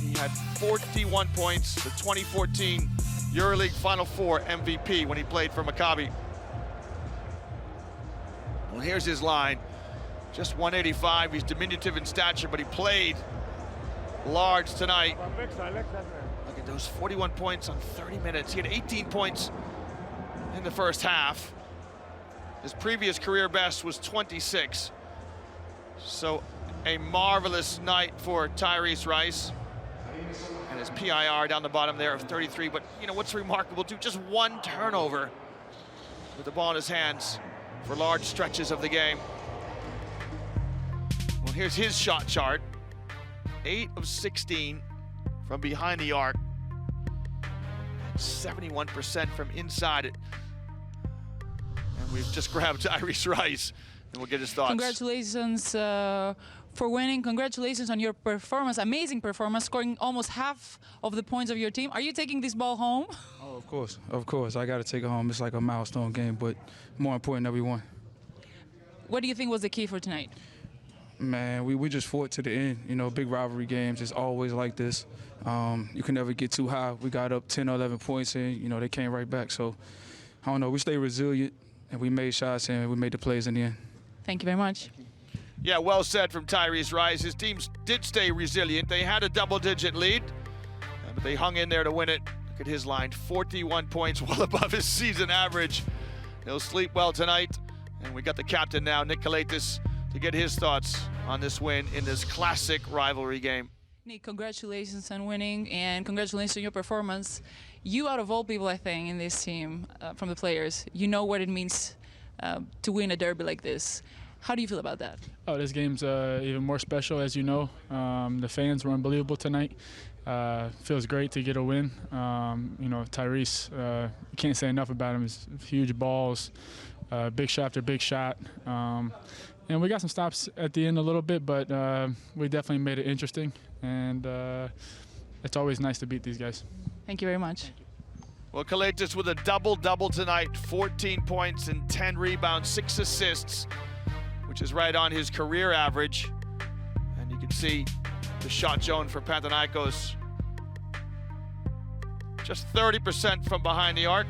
he had 41 points, the 2014 EuroLeague Final Four MVP when he played for Maccabi. Well, here's his line. Just 185. He's diminutive in stature, but he played large tonight. Look at those 41 points on 30 minutes. He had 18 points in the first half. His previous career best was 26. So a marvelous night for Tyrese Rice. And his PIR down the bottom there of 33. But you know what's remarkable too? Just one turnover with the ball in his hands for large stretches of the game. Well, here's his shot chart. 8 of 16 from behind the arc. 71% from inside it. And we've just grabbed Tyrese Rice, and we'll get his thoughts. Congratulations for winning. Congratulations on your performance, amazing performance, scoring almost half of the points of your team. Are you taking this ball home? Oh, of course. I got to take it home. It's like a milestone game, but more important that we won. What do you think was the key for tonight? Man, we just fought to the end. You know, big rivalry games, it's always like this. You can never get too high. We got up 10 or 11 points and, you know, they came right back. So, I don't know, we stayed resilient and we made shots and we made the plays in the end. Thank you very much. Yeah, well said from Tyrese Rice. His teams did stay resilient. They had a double-digit lead, but they hung in there to win it. Look at his line, 41 points, well above his season average. He'll sleep well tonight. And we got the captain now, Nick Kalaitis, to get his thoughts on this win in this classic rivalry game. Nick, congratulations on winning, and congratulations on your performance. You, out of all people, I think, in this team, from the players, you know what it means to win a derby like this. How do you feel about that? Oh, this game's even more special, as you know. The fans were unbelievable tonight. Feels great to get a win. You know, Tyrese, you can't say enough about him. He's huge balls, big shot after big shot. And we got some stops at the end a little bit, but we definitely made it interesting. And it's always nice to beat these guys. Thank you very much. Well, Kalaitis with a double-double tonight, 14 points and 10 rebounds, 6 assists, which is right on his career average. And you can see the shot zone for Panathinaikos. Just 30% from behind the arc.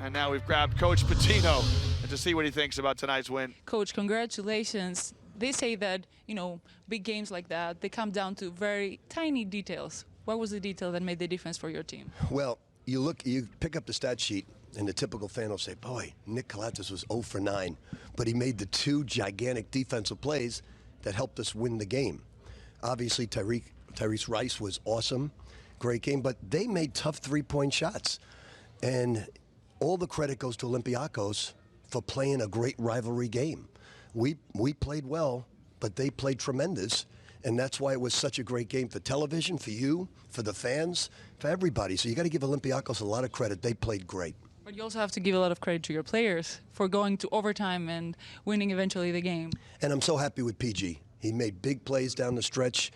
And now we've grabbed Coach Pitino to see what he thinks about tonight's win. Coach, congratulations. They say that, you know, big games like that, they come down to very tiny details. What was the detail that made the difference for your team? Well, you pick up the stat sheet, and the typical fan will say, boy, Nick Kalaitis was 0 for 9, but he made the 2 gigantic defensive plays that helped us win the game. Obviously, Tyrese Rice was awesome, great game, but they made tough 3-point shots. And all the credit goes to Olympiakos for playing a great rivalry game. We played well, but they played tremendous, and that's why it was such a great game for television, for you, for the fans, for everybody. So you got to give Olympiacos a lot of credit. They played great. But you also have to give a lot of credit to your players for going to overtime and winning eventually the game. And I'm so happy with PG. He made big plays down the stretch,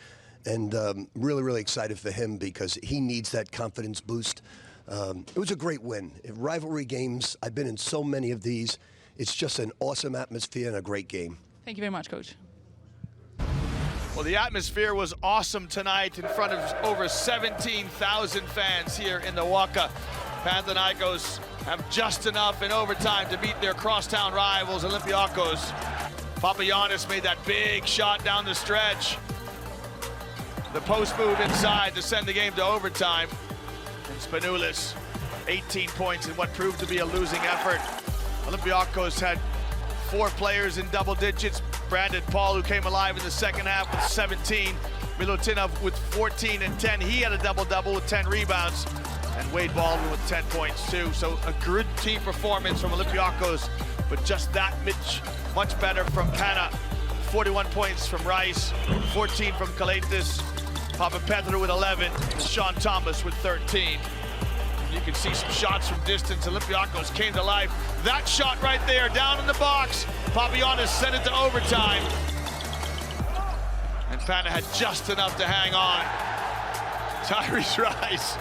and really, really excited for him because he needs that confidence boost. It was a great win. Rivalry games, I've been in so many of these. It's just an awesome atmosphere and a great game. Thank you very much, Coach. Well, the atmosphere was awesome tonight in front of over 17,000 fans here in the Waka. Panathinaikos have just enough in overtime to beat their crosstown rivals, Olympiakos. Papagiannis made that big shot down the stretch. The post move inside to send the game to overtime. And Spanoulis, 18 points in what proved to be a losing effort. Olympiakos had 4 players in double digits. Brandon Paul, who came alive in the second half with 17. Milutinov with 14 and 10. He had a double-double with 10 rebounds. And Wade Baldwin with 10 points too. So a good team performance from Olympiakos, but just that much better from Pana. 41 points from Rice, 14 from Kalaitis, Papapetrou with 11, and Sean Thomas with 13. You can see some shots from distance. Olympiakos came to life. That shot right there, down in the box. Papagiannis sent it to overtime. And Pana had just enough to hang on. Tyrese Rice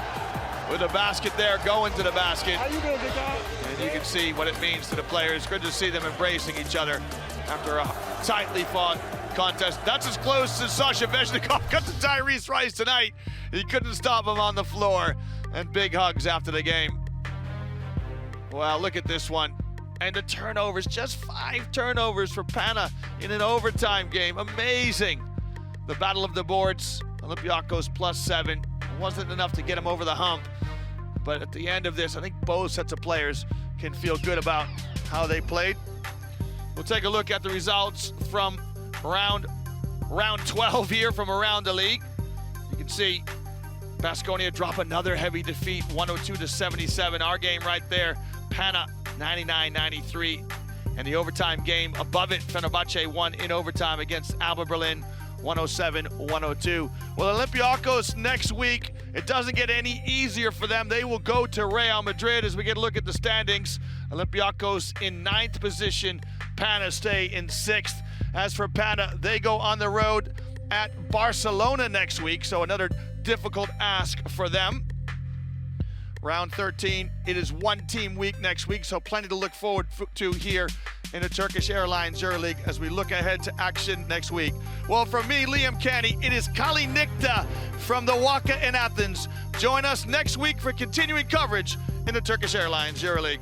with a basket there, going to the basket. And you can see what it means to the players. Good to see them embracing each other after a tightly fought contest. That's as close as Sasha Veshnikov got to Tyrese Rice tonight. He couldn't stop him on the floor. And big hugs after the game. Well, look at this one. And the turnovers, just 5 turnovers for Pana in an overtime game. Amazing. The battle of the boards, Olympiakos +7. It wasn't enough to get him over the hump. But at the end of this, I think both sets of players can feel good about how they played. We'll take a look at the results from round 12 here from around the league. You can see Baskonia drop another heavy defeat, 102-77. Our game right there, Pana 99-93. And the overtime game above it, Fenerbahce won in overtime against Alba Berlin, 107-102. Well, Olympiakos next week, it doesn't get any easier for them. They will go to Real Madrid as we get a look at the standings. Olympiakos in 9th position, Pana stay in 6th. As for Pana, they go on the road at Barcelona next week, so another difficult ask for them. Round 13, it is one team week next week, so plenty to look forward to here in the Turkish Airlines EuroLeague as we look ahead to action next week. Well, from me, Liam Canny, it is Kali Nikta from the Waka in Athens. Join us next week for continuing coverage in the Turkish Airlines EuroLeague.